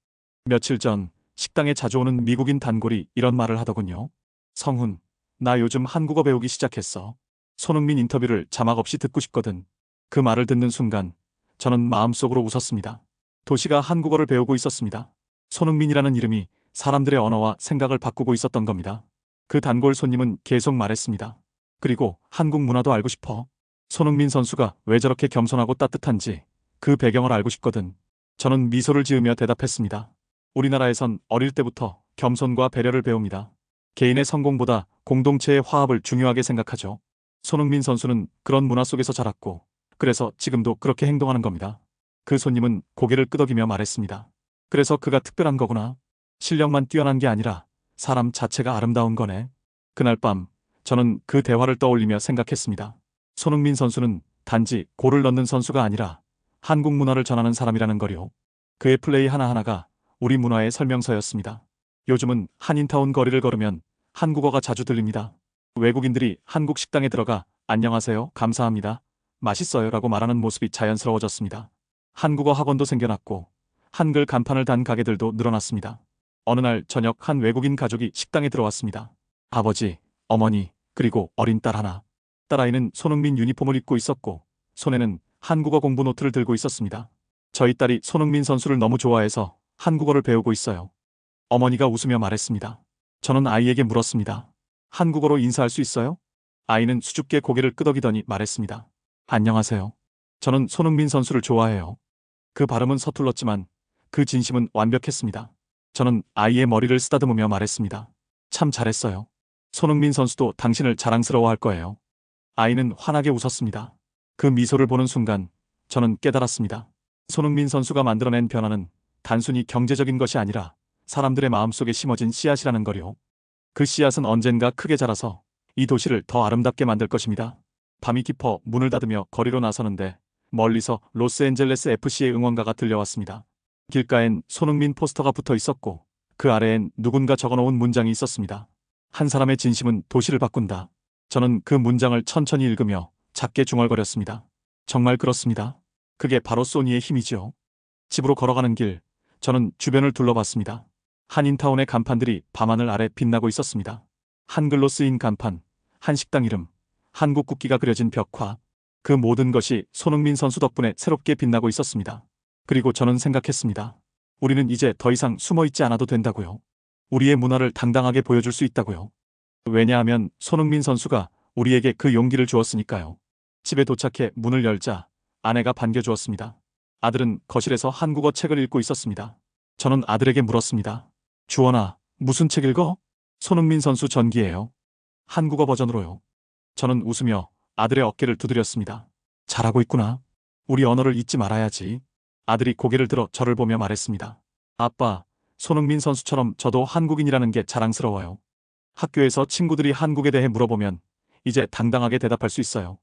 며칠 전 식당에 자주 오는 미국인 단골이 이런 말을 하더군요. 성훈, 나 요즘 한국어 배우기 시작했어. 손흥민 인터뷰를 자막 없이 듣고 싶거든. 그 말을 듣는 순간 저는 마음속으로 웃었습니다. 도시가 한국어를 배우고 있었습니다. 손흥민이라는 이름이 사람들의 언어와 생각을 바꾸고 있었던 겁니다. 그 단골 손님은 계속 말했습니다. 그리고 한국 문화도 알고 싶어. 손흥민 선수가 왜 저렇게 겸손하고 따뜻한지 그 배경을 알고 싶거든. 저는 미소를 지으며 대답했습니다. 우리나라에선 어릴 때부터 겸손과 배려를 배웁니다. 개인의 성공보다 공동체의 화합을 중요하게 생각하죠. 손흥민 선수는 그런 문화 속에서 자랐고 그래서 지금도 그렇게 행동하는 겁니다. 그 손님은 고개를 끄덕이며 말했습니다. 그래서 그가 특별한 거구나. 실력만 뛰어난 게 아니라 사람 자체가 아름다운 거네. 그날 밤 저는 그 대화를 떠올리며 생각했습니다. 손흥민 선수는 단지 골을 넣는 선수가 아니라 한국 문화를 전하는 사람이라는 거요. 그의 플레이 하나하나가 우리 문화의 설명서였습니다. 요즘은 한인타운 거리를 걸으면 한국어가 자주 들립니다. 외국인들이 한국 식당에 들어가 안녕하세요, 감사합니다, 맛있어요 라고 말하는 모습이 자연스러워졌습니다. 한국어 학원도 생겨났고 한글 간판을 단 가게들도 늘어났습니다. 어느 날 저녁 한 외국인 가족이 식당에 들어왔습니다. 아버지, 어머니, 그리고 어린 딸 하나. 딸아이는 손흥민 유니폼을 입고 있었고 손에는 한국어 공부 노트를 들고 있었습니다. 저희 딸이 손흥민 선수를 너무 좋아해서 한국어를 배우고 있어요. 어머니가 웃으며 말했습니다. 저는 아이에게 물었습니다. 한국어로 인사할 수 있어요? 아이는 수줍게 고개를 끄덕이더니 말했습니다. 안녕하세요. 저는 손흥민 선수를 좋아해요. 그 발음은 서툴렀지만 그 진심은 완벽했습니다. 저는 아이의 머리를 쓰다듬으며 말했습니다. 참 잘했어요. 손흥민 선수도 당신을 자랑스러워할 거예요. 아이는 환하게 웃었습니다. 그 미소를 보는 순간 저는 깨달았습니다. 손흥민 선수가 만들어낸 변화는 단순히 경제적인 것이 아니라 사람들의 마음속에 심어진 씨앗이라는 거요. 그 씨앗은 언젠가 크게 자라서 이 도시를 더 아름답게 만들 것입니다. 밤이 깊어 문을 닫으며 거리로 나서는데 멀리서 로스앤젤레스 FC의 응원가가 들려왔습니다. 길가엔 손흥민 포스터가 붙어 있었고 그 아래엔 누군가 적어놓은 문장이 있었습니다. 한 사람의 진심은 도시를 바꾼다. 저는 그 문장을 천천히 읽으며 작게 중얼거렸습니다. 정말 그렇습니다. 그게 바로 소니의 힘이지요. 집으로 걸어가는 길, 저는 주변을 둘러봤습니다. 한인타운의 간판들이 밤하늘 아래 빛나고 있었습니다. 한글로 쓰인 간판, 한 식당 이름, 한국 국기가 그려진 벽화, 그 모든 것이 손흥민 선수 덕분에 새롭게 빛나고 있었습니다. 그리고 저는 생각했습니다. 우리는 이제 더 이상 숨어있지 않아도 된다고요. 우리의 문화를 당당하게 보여줄 수 있다고요. 왜냐하면 손흥민 선수가 우리에게 그 용기를 주었으니까요. 집에 도착해 문을 열자 아내가 반겨주었습니다. 아들은 거실에서 한국어 책을 읽고 있었습니다. 저는 아들에게 물었습니다. 주원아, 무슨 책 읽어? 손흥민 선수 전기예요. 한국어 버전으로요. 저는 웃으며 아들의 어깨를 두드렸습니다. 잘하고 있구나. 우리 언어를 잊지 말아야지. 아들이 고개를 들어 저를 보며 말했습니다. 아빠, 손흥민 선수처럼 저도 한국인이라는 게 자랑스러워요. 학교에서 친구들이 한국에 대해 물어보면 이제 당당하게 대답할 수 있어요.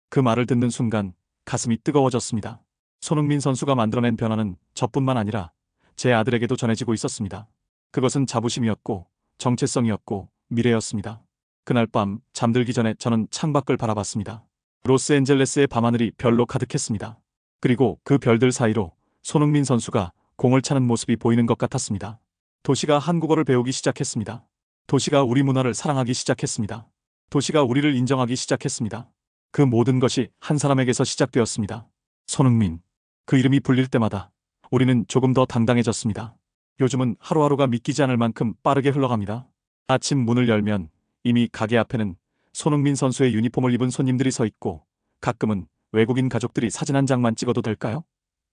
그 말을 듣는 순간 가슴이 뜨거워졌습니다. 손흥민 선수가 만들어낸 변화는 저뿐만 아니라 제 아들에게도 전해지고 있었습니다. 그것은 자부심이었고 정체성이었고 미래였습니다. 그날 밤 잠들기 전에 저는 창밖을 바라봤습니다. 로스앤젤레스의 밤하늘이 별로 가득했습니다. 그리고 그 별들 사이로 손흥민 선수가 공을 차는 모습이 보이는 것 같았습니다. 도시가 한국어를 배우기 시작했습니다. 도시가 우리 문화를 사랑하기 시작했습니다. 도시가 우리를 인정하기 시작했습니다. 그 모든 것이 한 사람에게서 시작되었습니다. 손흥민. 그 이름이 불릴 때마다 우리는 조금 더 당당해졌습니다. 요즘은 하루하루가 믿기지 않을 만큼 빠르게 흘러갑니다. 아침 문을 열면 이미 가게 앞에는 손흥민 선수의 유니폼을 입은 손님들이 서 있고 가끔은 외국인 가족들이 사진 한 장만 찍어도 될까요?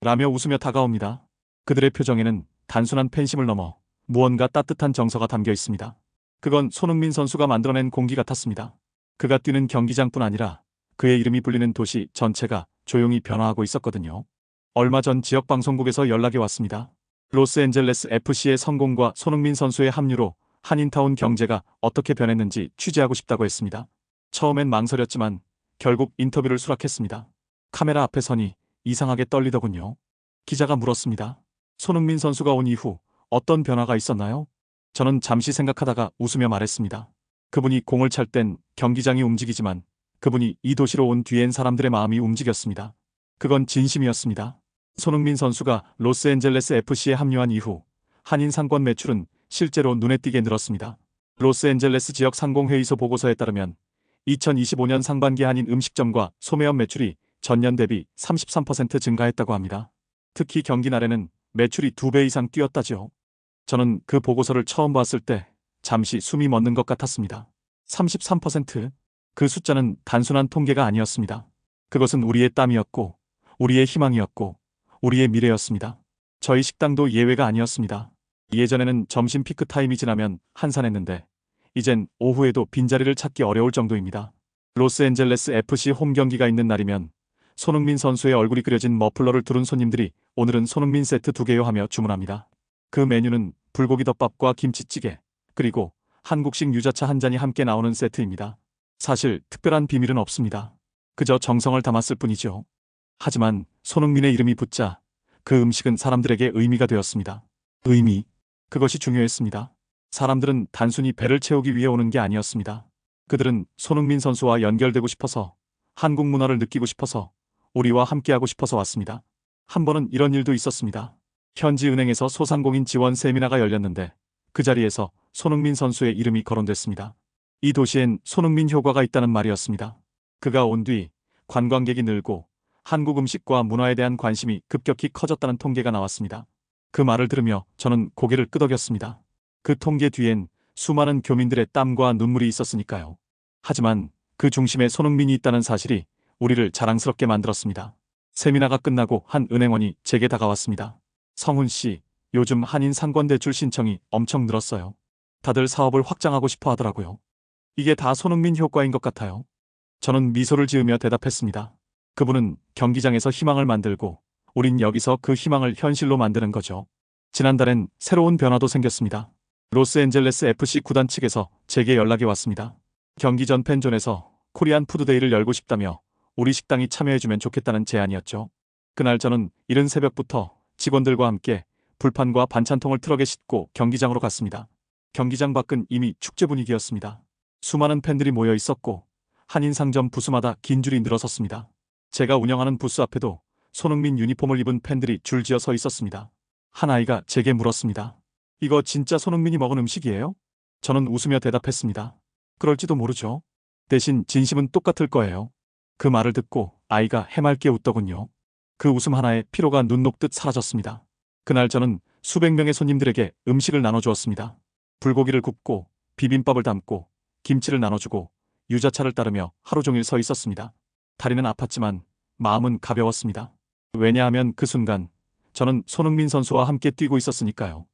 라며 웃으며 다가옵니다. 그들의 표정에는 단순한 팬심을 넘어 무언가 따뜻한 정서가 담겨 있습니다. 그건 손흥민 선수가 만들어낸 공기 같았습니다. 그가 뛰는 경기장뿐 아니라 그의 이름이 불리는 도시 전체가 조용히 변화하고 있었거든요. 얼마 전 지역 방송국에서 연락이 왔습니다. 로스앤젤레스 FC의 성공과 손흥민 선수의 합류로 한인타운 경제가 어떻게 변했는지 취재하고 싶다고 했습니다. 처음엔 망설였지만 결국 인터뷰를 수락했습니다. 카메라 앞에 서니 이상하게 떨리더군요. 기자가 물었습니다. 손흥민 선수가 온 이후 어떤 변화가 있었나요? 저는 잠시 생각하다가 웃으며 말했습니다. 그분이 공을 찰 땐 경기장이 움직이지만 그분이 이 도시로 온 뒤엔 사람들의 마음이 움직였습니다. 그건 진심이었습니다. 손흥민 선수가 로스앤젤레스 FC에 합류한 이후 한인 상권 매출은 실제로 눈에 띄게 늘었습니다. 로스앤젤레스 지역 상공회의소 보고서에 따르면 2025년 상반기 한인 음식점과 소매업 매출이 전년 대비 33% 증가했다고 합니다. 특히 경기 날에는 매출이 2배 이상 뛰었다지요. 저는 그 보고서를 처음 봤을 때 잠시 숨이 멎는 것 같았습니다. 33%? 그 숫자는 단순한 통계가 아니었습니다. 그것은 우리의 땀이었고, 우리의 희망이었고, 우리의 미래였습니다. 저희 식당도 예외가 아니었습니다. 예전에는 점심 피크 타임이 지나면 한산했는데 이젠 오후에도 빈자리를 찾기 어려울 정도입니다. 로스앤젤레스 FC 홈 경기가 있는 날이면 손흥민 선수의 얼굴이 그려진 머플러를 두른 손님들이 오늘은 손흥민 세트 2개요 하며 주문합니다. 그 메뉴는 불고기 덮밥과 김치찌개, 그리고 한국식 유자차 한 잔이 함께 나오는 세트입니다. 사실 특별한 비밀은 없습니다. 그저 정성을 담았을 뿐이죠. 하지만 손흥민의 이름이 붙자 그 음식은 사람들에게 의미가 되었습니다. 의미. 그것이 중요했습니다. 사람들은 단순히 배를 채우기 위해 오는 게 아니었습니다. 그들은 손흥민 선수와 연결되고 싶어서, 한국 문화를 느끼고 싶어서, 우리와 함께하고 싶어서 왔습니다. 한 번은 이런 일도 있었습니다. 현지 은행에서 소상공인 지원 세미나가 열렸는데 그 자리에서 손흥민 선수의 이름이 거론됐습니다. 이 도시엔 손흥민 효과가 있다는 말이었습니다. 그가 온 뒤 관광객이 늘고 한국 음식과 문화에 대한 관심이 급격히 커졌다는 통계가 나왔습니다. 그 말을 들으며 저는 고개를 끄덕였습니다. 그 통계 뒤엔 수많은 교민들의 땀과 눈물이 있었으니까요. 하지만 그 중심에 손흥민이 있다는 사실이 우리를 자랑스럽게 만들었습니다. 세미나가 끝나고 한 은행원이 제게 다가왔습니다. 성훈 씨, 요즘 한인 상권 대출 신청이 엄청 늘었어요. 다들 사업을 확장하고 싶어 하더라고요. 이게 다 손흥민 효과인 것 같아요. 저는 미소를 지으며 대답했습니다. 그분은 경기장에서 희망을 만들고 우린 여기서 그 희망을 현실로 만드는 거죠. 지난달엔 새로운 변화도 생겼습니다. 로스앤젤레스 FC 구단 측에서 제게 연락이 왔습니다. 경기 전 팬존에서 코리안 푸드데이를 열고 싶다며 우리 식당이 참여해주면 좋겠다는 제안이었죠. 그날 저는 이른 새벽부터 직원들과 함께 불판과 반찬통을 트럭에 싣고 경기장으로 갔습니다. 경기장 밖은 이미 축제 분위기였습니다. 수많은 팬들이 모여 있었고 한인 상점 부스마다 긴 줄이 늘어섰습니다. 제가 운영하는 부스 앞에도 손흥민 유니폼을 입은 팬들이 줄지어 서 있었습니다. 한 아이가 제게 물었습니다. 이거 진짜 손흥민이 먹은 음식이에요? 저는 웃으며 대답했습니다. 그럴지도 모르죠. 대신 진심은 똑같을 거예요. 그 말을 듣고 아이가 해맑게 웃더군요. 그 웃음 하나에 피로가 눈 녹듯 사라졌습니다. 그날 저는 수백 명의 손님들에게 음식을 나눠주었습니다. 불고기를 굽고 비빔밥을 담고 김치를 나눠주고 유자차를 따르며 하루 종일 서 있었습니다. 다리는 아팠지만 마음은 가벼웠습니다. 왜냐하면 그 순간 저는 손흥민 선수와 함께 뛰고 있었으니까요.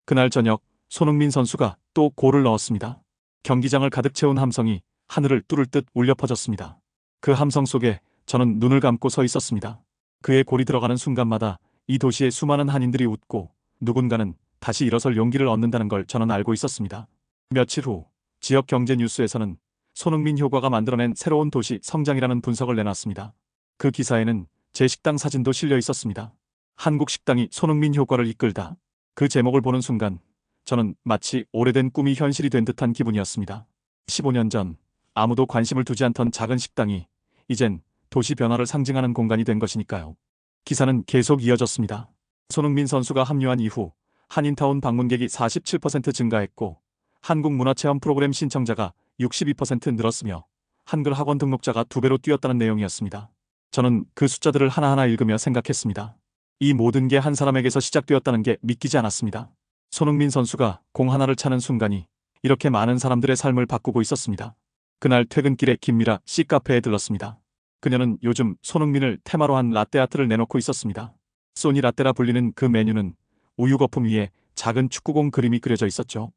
그날 저녁 손흥민 선수가 또 골을 넣었습니다. 경기장을 가득 채운 함성이 하늘을 뚫을 듯 울려 퍼졌습니다. 그 함성 속에 저는 눈을 감고 서 있었습니다. 그의 골이 들어가는 순간마다 이 도시의 수많은 한인들이 웃고 누군가는 다시 일어설 용기를 얻는다는 걸 저는 알고 있었습니다. 며칠 후 지역 경제 뉴스에서는 손흥민 효과가 만들어낸 새로운 도시 성장이라는 분석을 내놨습니다. 그 기사에는 제 식당 사진도 실려 있었습니다. 한국 식당이 손흥민 효과를 이끌다. 그 제목을 보는 순간 저는 마치 오래된 꿈이 현실이 된 듯한 기분이었습니다. 15년 전 아무도 관심을 두지 않던 작은 식당이 이젠 도시 변화를 상징하는 공간이 된 것이니까요. 기사는 계속 이어졌습니다. 손흥민 선수가 합류한 이후 한인타운 방문객이 47% 증가했고 한국 문화체험 프로그램 신청자가 62% 늘었으며 한글 학원 등록자가 2배로 뛰었다는 내용이었습니다. 저는 그 숫자들을 하나하나 읽으며 생각했습니다. 이 모든 게 한 사람에게서 시작되었다는 게 믿기지 않았습니다. 손흥민 선수가 공 하나를 차는 순간이 이렇게 많은 사람들의 삶을 바꾸고 있었습니다. 그날 퇴근길에 김미라 씨 카페에 들렀습니다. 그녀는 요즘 손흥민을 테마로 한 라떼아트를 내놓고 있었습니다. 소니 라떼라 불리는 그 메뉴는 우유 거품 위에 작은 축구공 그림이 그려져 있었죠.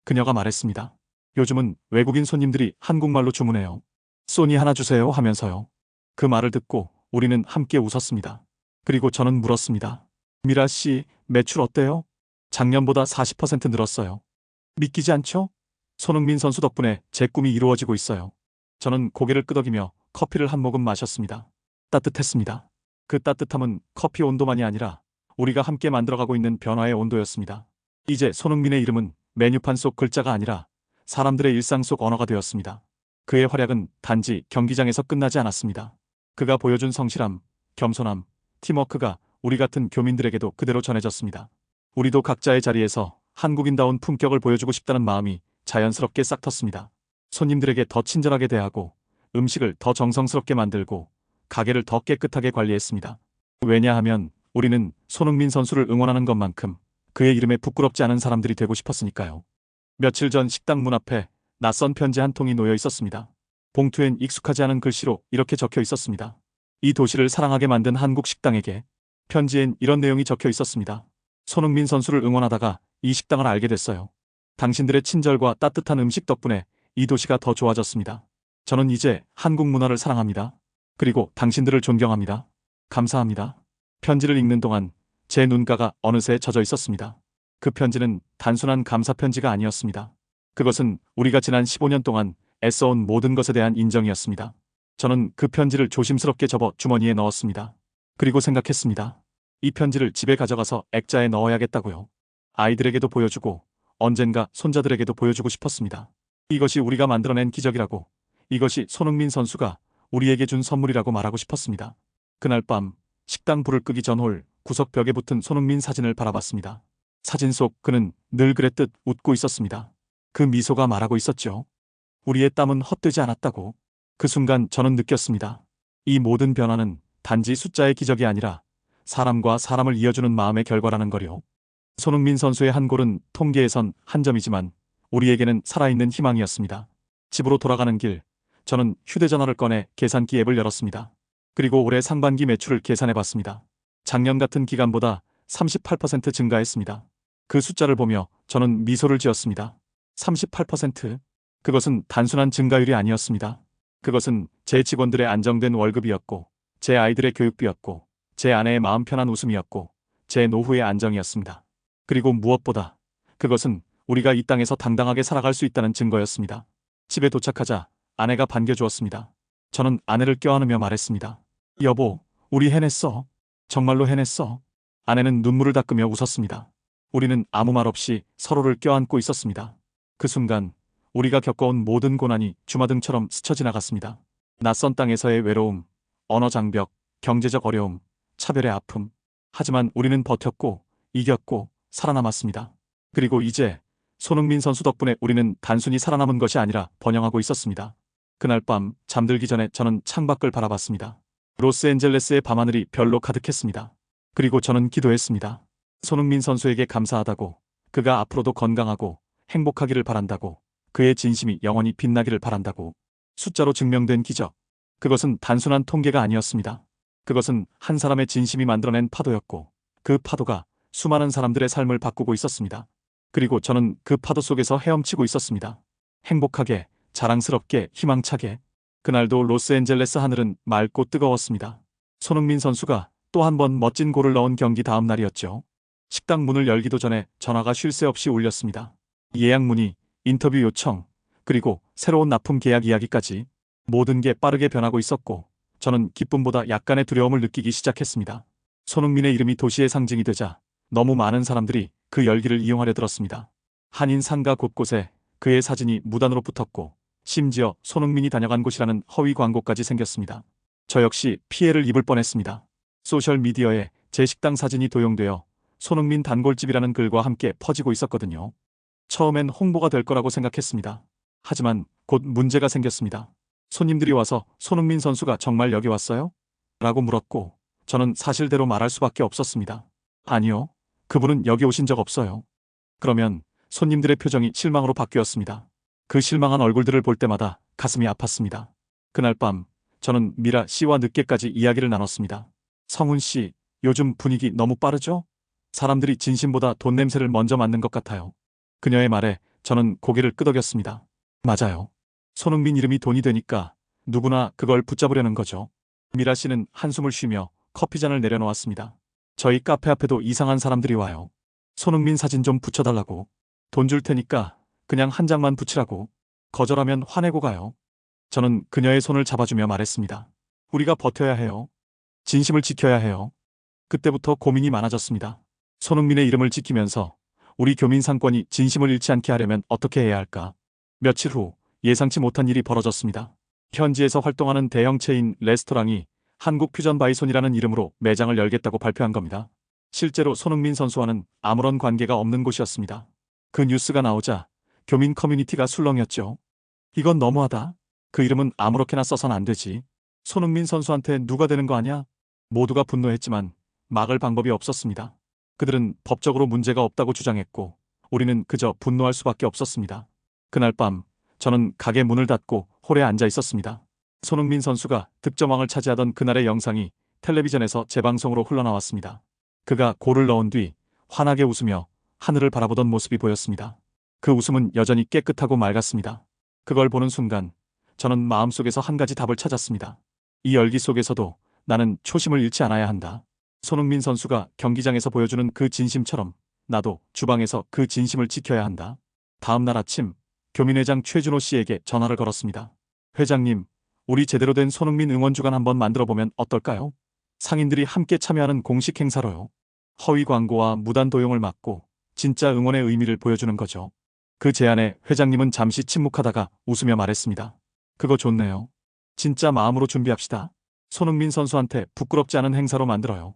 그녀가 말했습니다. 요즘은 외국인 손님들이 한국말로 주문해요. 소니 하나 주세요 하면서요. 그 말을 듣고 우리는 함께 웃었습니다. 그리고 저는 물었습니다. 미라 씨, 매출 어때요? 작년보다 40% 늘었어요. 믿기지 않죠? 손흥민 선수 덕분에 제 꿈이 이루어지고 있어요. 저는 고개를 끄덕이며 커피를 한 모금 마셨습니다. 따뜻했습니다. 그 따뜻함은 커피 온도만이 아니라 우리가 함께 만들어가고 있는 변화의 온도였습니다. 이제 손흥민의 이름은 메뉴판 속 글자가 아니라 사람들의 일상 속 언어가 되었습니다. 그의 활약은 단지 경기장에서 끝나지 않았습니다. 그가 보여준 성실함, 겸손함, 팀워크가 우리 같은 교민들에게도 그대로 전해졌습니다. 우리도 각자의 자리에서 한국인다운 품격을 보여주고 싶다는 마음이 자연스럽게 싹 텄습니다. 손님들에게 더 친절하게 대하고 음식을 더 정성스럽게 만들고 가게를 더 깨끗하게 관리했습니다. 왜냐하면 우리는 손흥민 선수를 응원하는 것만큼 그의 이름에 부끄럽지 않은 사람들이 되고 싶었으니까요. 며칠 전 식당 문 앞에 낯선 편지 한 통이 놓여 있었습니다. 봉투엔 익숙하지 않은 글씨로 이렇게 적혀 있었습니다. 이 도시를 사랑하게 만든 한국 식당에게. 편지엔 이런 내용이 적혀 있었습니다. 손흥민 선수를 응원하다가 이 식당을 알게 됐어요. 당신들의 친절과 따뜻한 음식 덕분에 이 도시가 더 좋아졌습니다. 저는 이제 한국 문화를 사랑합니다. 그리고 당신들을 존경합니다. 감사합니다. 편지를 읽는 동안 제 눈가가 어느새 젖어 있었습니다. 그 편지는 단순한 감사 편지가 아니었습니다. 그것은 우리가 지난 15년 동안 애써온 모든 것에 대한 인정이었습니다. 저는 그 편지를 조심스럽게 접어 주머니에 넣었습니다. 그리고 생각했습니다. 이 편지를 집에 가져가서 액자에 넣어야겠다고요. 아이들에게도 보여주고 언젠가 손자들에게도 보여주고 싶었습니다. 이것이 우리가 만들어낸 기적이라고, 이것이 손흥민 선수가 우리에게 준 선물이라고 말하고 싶었습니다. 그날 밤 식당 불을 끄기 전 홀 구석 벽에 붙은 손흥민 사진을 바라봤습니다. 사진 속 그는 늘 그랬듯 웃고 있었습니다. 그 미소가 말하고 있었죠. 우리의 땀은 헛되지 않았다고. 그 순간 저는 느꼈습니다. 이 모든 변화는 단지 숫자의 기적이 아니라 사람과 사람을 이어주는 마음의 결과라는 거요. 손흥민 선수의 한 골은 통계에선 한 점이지만 우리에게는 살아있는 희망이었습니다. 집으로 돌아가는 길, 저는 휴대전화를 꺼내 계산기 앱을 열었습니다. 그리고 올해 상반기 매출을 계산해봤습니다. 작년 같은 기간보다 38% 증가했습니다. 그 숫자를 보며 저는 미소를 지었습니다. 38%? 그것은 단순한 증가율이 아니었습니다. 그것은 제 직원들의 안정된 월급이었고, 제 아이들의 교육비였고, 제 아내의 마음 편한 웃음이었고, 제 노후의 안정이었습니다. 그리고 무엇보다 그것은 우리가 이 땅에서 당당하게 살아갈 수 있다는 증거였습니다. 집에 도착하자 아내가 반겨주었습니다. 저는 아내를 껴안으며 말했습니다. 여보, 우리 해냈어. 정말로 해냈어. 아내는 눈물을 닦으며 웃었습니다. 우리는 아무 말 없이 서로를 껴안고 있었습니다. 그 순간 우리가 겪어온 모든 고난이 주마등처럼 스쳐 지나갔습니다. 낯선 땅에서의 외로움, 언어 장벽, 경제적 어려움, 차별의 아픔. 하지만 우리는 버텼고 이겼고 살아남았습니다. 그리고 이제 손흥민 선수 덕분에 우리는 단순히 살아남은 것이 아니라 번영하고 있었습니다. 그날 밤 잠들기 전에 저는 창밖을 바라봤습니다. 로스앤젤레스의 밤하늘이 별로 가득했습니다. 그리고 저는 기도했습니다. 손흥민 선수에게 감사하다고, 그가 앞으로도 건강하고 행복하기를 바란다고, 그의 진심이 영원히 빛나기를 바란다고. 숫자로 증명된 기적. 그것은 단순한 통계가 아니었습니다. 그것은 한 사람의 진심이 만들어낸 파도였고, 그 파도가 수많은 사람들의 삶을 바꾸고 있었습니다. 그리고 저는 그 파도 속에서 헤엄치고 있었습니다. 행복하게, 자랑스럽게, 희망차게. 그날도 로스앤젤레스 하늘은 맑고 뜨거웠습니다. 손흥민 선수가 또 한 번 멋진 골을 넣은 경기 다음 날이었죠. 식당 문을 열기도 전에 전화가 쉴 새 없이 울렸습니다. 예약 문의, 인터뷰 요청, 그리고 새로운 납품 계약 이야기까지 모든 게 빠르게 변하고 있었고, 저는 기쁨보다 약간의 두려움을 느끼기 시작했습니다. 손흥민의 이름이 도시의 상징이 되자 너무 많은 사람들이 그 열기를 이용하려 들었습니다. 한인 상가 곳곳에 그의 사진이 무단으로 붙었고, 심지어 손흥민이 다녀간 곳이라는 허위 광고까지 생겼습니다. 저 역시 피해를 입을 뻔했습니다. 소셜미디어에 제 식당 사진이 도용되어 손흥민 단골집이라는 글과 함께 퍼지고 있었거든요. 처음엔 홍보가 될 거라고 생각했습니다. 하지만 곧 문제가 생겼습니다. 손님들이 와서 손흥민 선수가 정말 여기 왔어요? 라고 물었고, 저는 사실대로 말할 수밖에 없었습니다. 아니요. 그분은 여기 오신 적 없어요. 그러면 손님들의 표정이 실망으로 바뀌었습니다. 그 실망한 얼굴들을 볼 때마다 가슴이 아팠습니다. 그날 밤 저는 미라 씨와 늦게까지 이야기를 나눴습니다. 성훈 씨, 요즘 분위기 너무 빠르죠? 사람들이 진심보다 돈 냄새를 먼저 맡는 것 같아요. 그녀의 말에 저는 고개를 끄덕였습니다. 맞아요. 손흥민 이름이 돈이 되니까 누구나 그걸 붙잡으려는 거죠. 미라 씨는 한숨을 쉬며 커피잔을 내려놓았습니다. 저희 카페 앞에도 이상한 사람들이 와요. 손흥민 사진 좀 붙여달라고. 돈 줄 테니까 그냥 한 장만 붙이라고. 거절하면 화내고 가요. 저는 그녀의 손을 잡아주며 말했습니다. 우리가 버텨야 해요. 진심을 지켜야 해요. 그때부터 고민이 많아졌습니다. 손흥민의 이름을 지키면서 우리 교민 상권이 진심을 잃지 않게 하려면 어떻게 해야 할까? 며칠 후 예상치 못한 일이 벌어졌습니다. 현지에서 활동하는 대형 체인 레스토랑이 한국 퓨전 바이손이라는 이름으로 매장을 열겠다고 발표한 겁니다. 실제로 손흥민 선수와는 아무런 관계가 없는 곳이었습니다. 그 뉴스가 나오자 교민 커뮤니티가 술렁였죠. 이건 너무하다. 그 이름은 아무렇게나 써선 안 되지. 손흥민 선수한테 누가 되는 거 아냐? 모두가 분노했지만 막을 방법이 없었습니다. 그들은 법적으로 문제가 없다고 주장했고, 우리는 그저 분노할 수밖에 없었습니다. 그날 밤 저는 가게 문을 닫고 홀에 앉아 있었습니다. 손흥민 선수가 득점왕을 차지하던 그날의 영상이 텔레비전에서 재방송으로 흘러나왔습니다. 그가 골을 넣은 뒤 환하게 웃으며 하늘을 바라보던 모습이 보였습니다. 그 웃음은 여전히 깨끗하고 맑았습니다. 그걸 보는 순간 저는 마음속에서 한 가지 답을 찾았습니다. 이 열기 속에서도 나는 초심을 잃지 않아야 한다. 손흥민 선수가 경기장에서 보여주는 그 진심처럼 나도 주방에서 그 진심을 지켜야 한다. 다음 날 아침 교민회장 최준호 씨에게 전화를 걸었습니다. 회장님, 우리 제대로 된 손흥민 응원 주간 한번 만들어보면 어떨까요? 상인들이 함께 참여하는 공식 행사로요. 허위 광고와 무단 도용을 막고 진짜 응원의 의미를 보여주는 거죠. 그 제안에 회장님은 잠시 침묵하다가 웃으며 말했습니다. 그거 좋네요. 진짜 마음으로 준비합시다. 손흥민 선수한테 부끄럽지 않은 행사로 만들어요.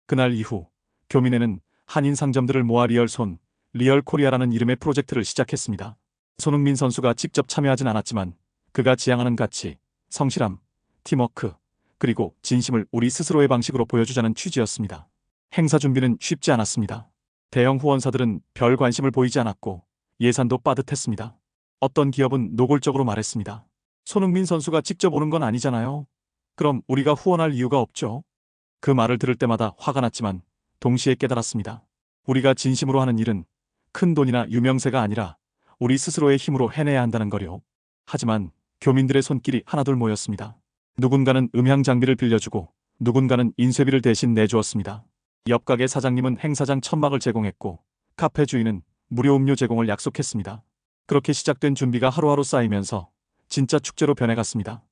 그날 이후 교민회는 한인 상점들을 모아 리얼 코리아라는 이름의 프로젝트를 시작했습니다. 손흥민 선수가 직접 참여하진 않았지만 그가 지향하는 가치, 성실함, 팀워크, 그리고 진심을 우리 스스로의 방식으로 보여주자는 취지였습니다. 행사 준비는 쉽지 않았습니다. 대형 후원사들은 별 관심을 보이지 않았고 예산도 빠듯했습니다. 어떤 기업은 노골적으로 말했습니다. 손흥민 선수가 직접 오는 건 아니잖아요. 그럼 우리가 후원할 이유가 없죠. 그 말을 들을 때마다 화가 났지만 동시에 깨달았습니다. 우리가 진심으로 하는 일은 큰 돈이나 유명세가 아니라 우리 스스로의 힘으로 해내야 한다는 거요. 하지만 교민들의 손길이 하나둘 모였습니다. 누군가는 음향 장비를 빌려주고 누군가는 인쇄비를 대신 내주었습니다. 옆 가게 사장님은 행사장 천막을 제공했고 카페 주인은 무료 음료 제공을 약속했습니다. 그렇게 시작된 준비가 하루하루 쌓이면서 진짜 축제로 변해갔습니다.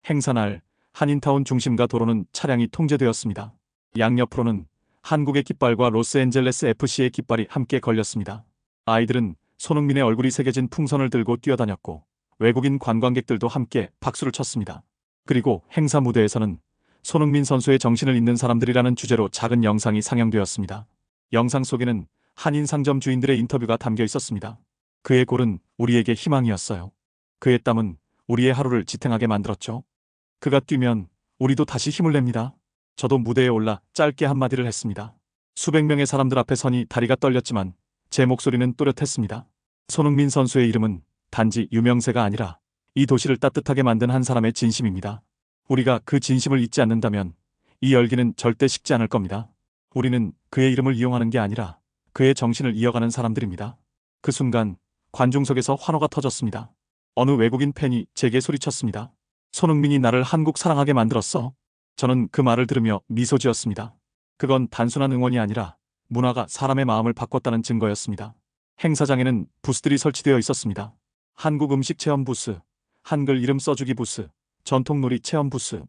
행사날 한인타운 중심가 도로는 차량이 통제되었습니다. 양옆으로는 한국의 깃발과 로스앤젤레스 FC의 깃발이 함께 걸렸습니다. 아이들은 손흥민의 얼굴이 새겨진 풍선을 들고 뛰어다녔고 외국인 관광객들도 함께 박수를 쳤습니다. 그리고 행사 무대에서는 손흥민 선수의 정신을 잇는 사람들이라는 주제로 작은 영상이 상영되었습니다. 영상 속에는 한인 상점 주인들의 인터뷰가 담겨 있었습니다. 그의 골은 우리에게 희망이었어요. 그의 땀은 우리의 하루를 지탱하게 만들었죠. 그가 뛰면 우리도 다시 힘을 냅니다. 저도 무대에 올라 짧게 한마디를 했습니다. 수백 명의 사람들 앞에 서니 다리가 떨렸지만 제 목소리는 또렷했습니다. 손흥민 선수의 이름은 단지 유명세가 아니라 이 도시를 따뜻하게 만든 한 사람의 진심입니다. 우리가 그 진심을 잊지 않는다면 이 열기는 절대 식지 않을 겁니다. 우리는 그의 이름을 이용하는 게 아니라 그의 정신을 이어가는 사람들입니다. 그 순간 관중석에서 환호가 터졌습니다. 어느 외국인 팬이 제게 소리쳤습니다. 손흥민이 나를 한국 사랑하게 만들었어. 저는 그 말을 들으며 미소 지었습니다. 그건 단순한 응원이 아니라 문화가 사람의 마음을 바꿨다는 증거였습니다. 행사장에는 부스들이 설치되어 있었습니다. 한국 음식 체험 부스, 한글 이름 써주기 부스, 전통놀이 체험 부스.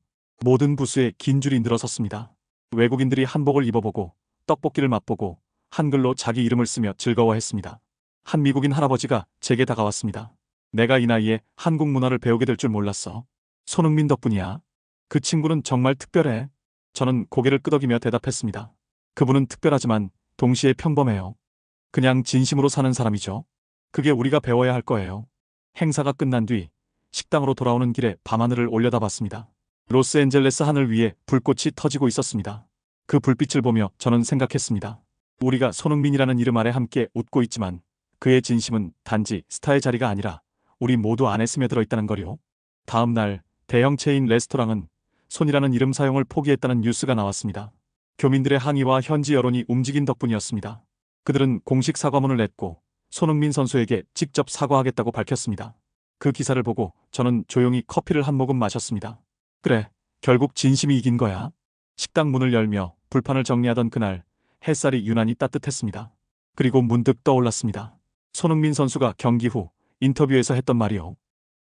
모든 부스에 긴 줄이 늘어섰습니다. 외국인들이 한복을 입어보고 떡볶이를 맛보고 한글로 자기 이름을 쓰며 즐거워했습니다. 한 미국인 할아버지가 제게 다가왔습니다. 내가 이 나이에 한국 문화를 배우게 될 줄 몰랐어. 손흥민 덕분이야. 그 친구는 정말 특별해. 저는 고개를 끄덕이며 대답했습니다. 그분은 특별하지만 동시에 평범해요. 그냥 진심으로 사는 사람이죠. 그게 우리가 배워야 할 거예요. 행사가 끝난 뒤 식당으로 돌아오는 길에 밤하늘을 올려다봤습니다. 로스앤젤레스 하늘 위에 불꽃이 터지고 있었습니다. 그 불빛을 보며 저는 생각했습니다. 우리가 손흥민이라는 이름 아래 함께 웃고 있지만 그의 진심은 단지 스타의 자리가 아니라 우리 모두 안에 스며들어 있다는 거요. 다음 날 대형 체인 레스토랑은 손이라는 이름 사용을 포기했다는 뉴스가 나왔습니다. 교민들의 항의와 현지 여론이 움직인 덕분이었습니다. 그들은 공식 사과문을 냈고 손흥민 선수에게 직접 사과하겠다고 밝혔습니다. 그 기사를 보고 저는 조용히 커피를 한 모금 마셨습니다. 그래, 결국 진심이 이긴 거야. 식당 문을 열며 불판을 정리하던 그날 햇살이 유난히 따뜻했습니다. 그리고 문득 떠올랐습니다. 손흥민 선수가 경기 후 인터뷰에서 했던 말이요.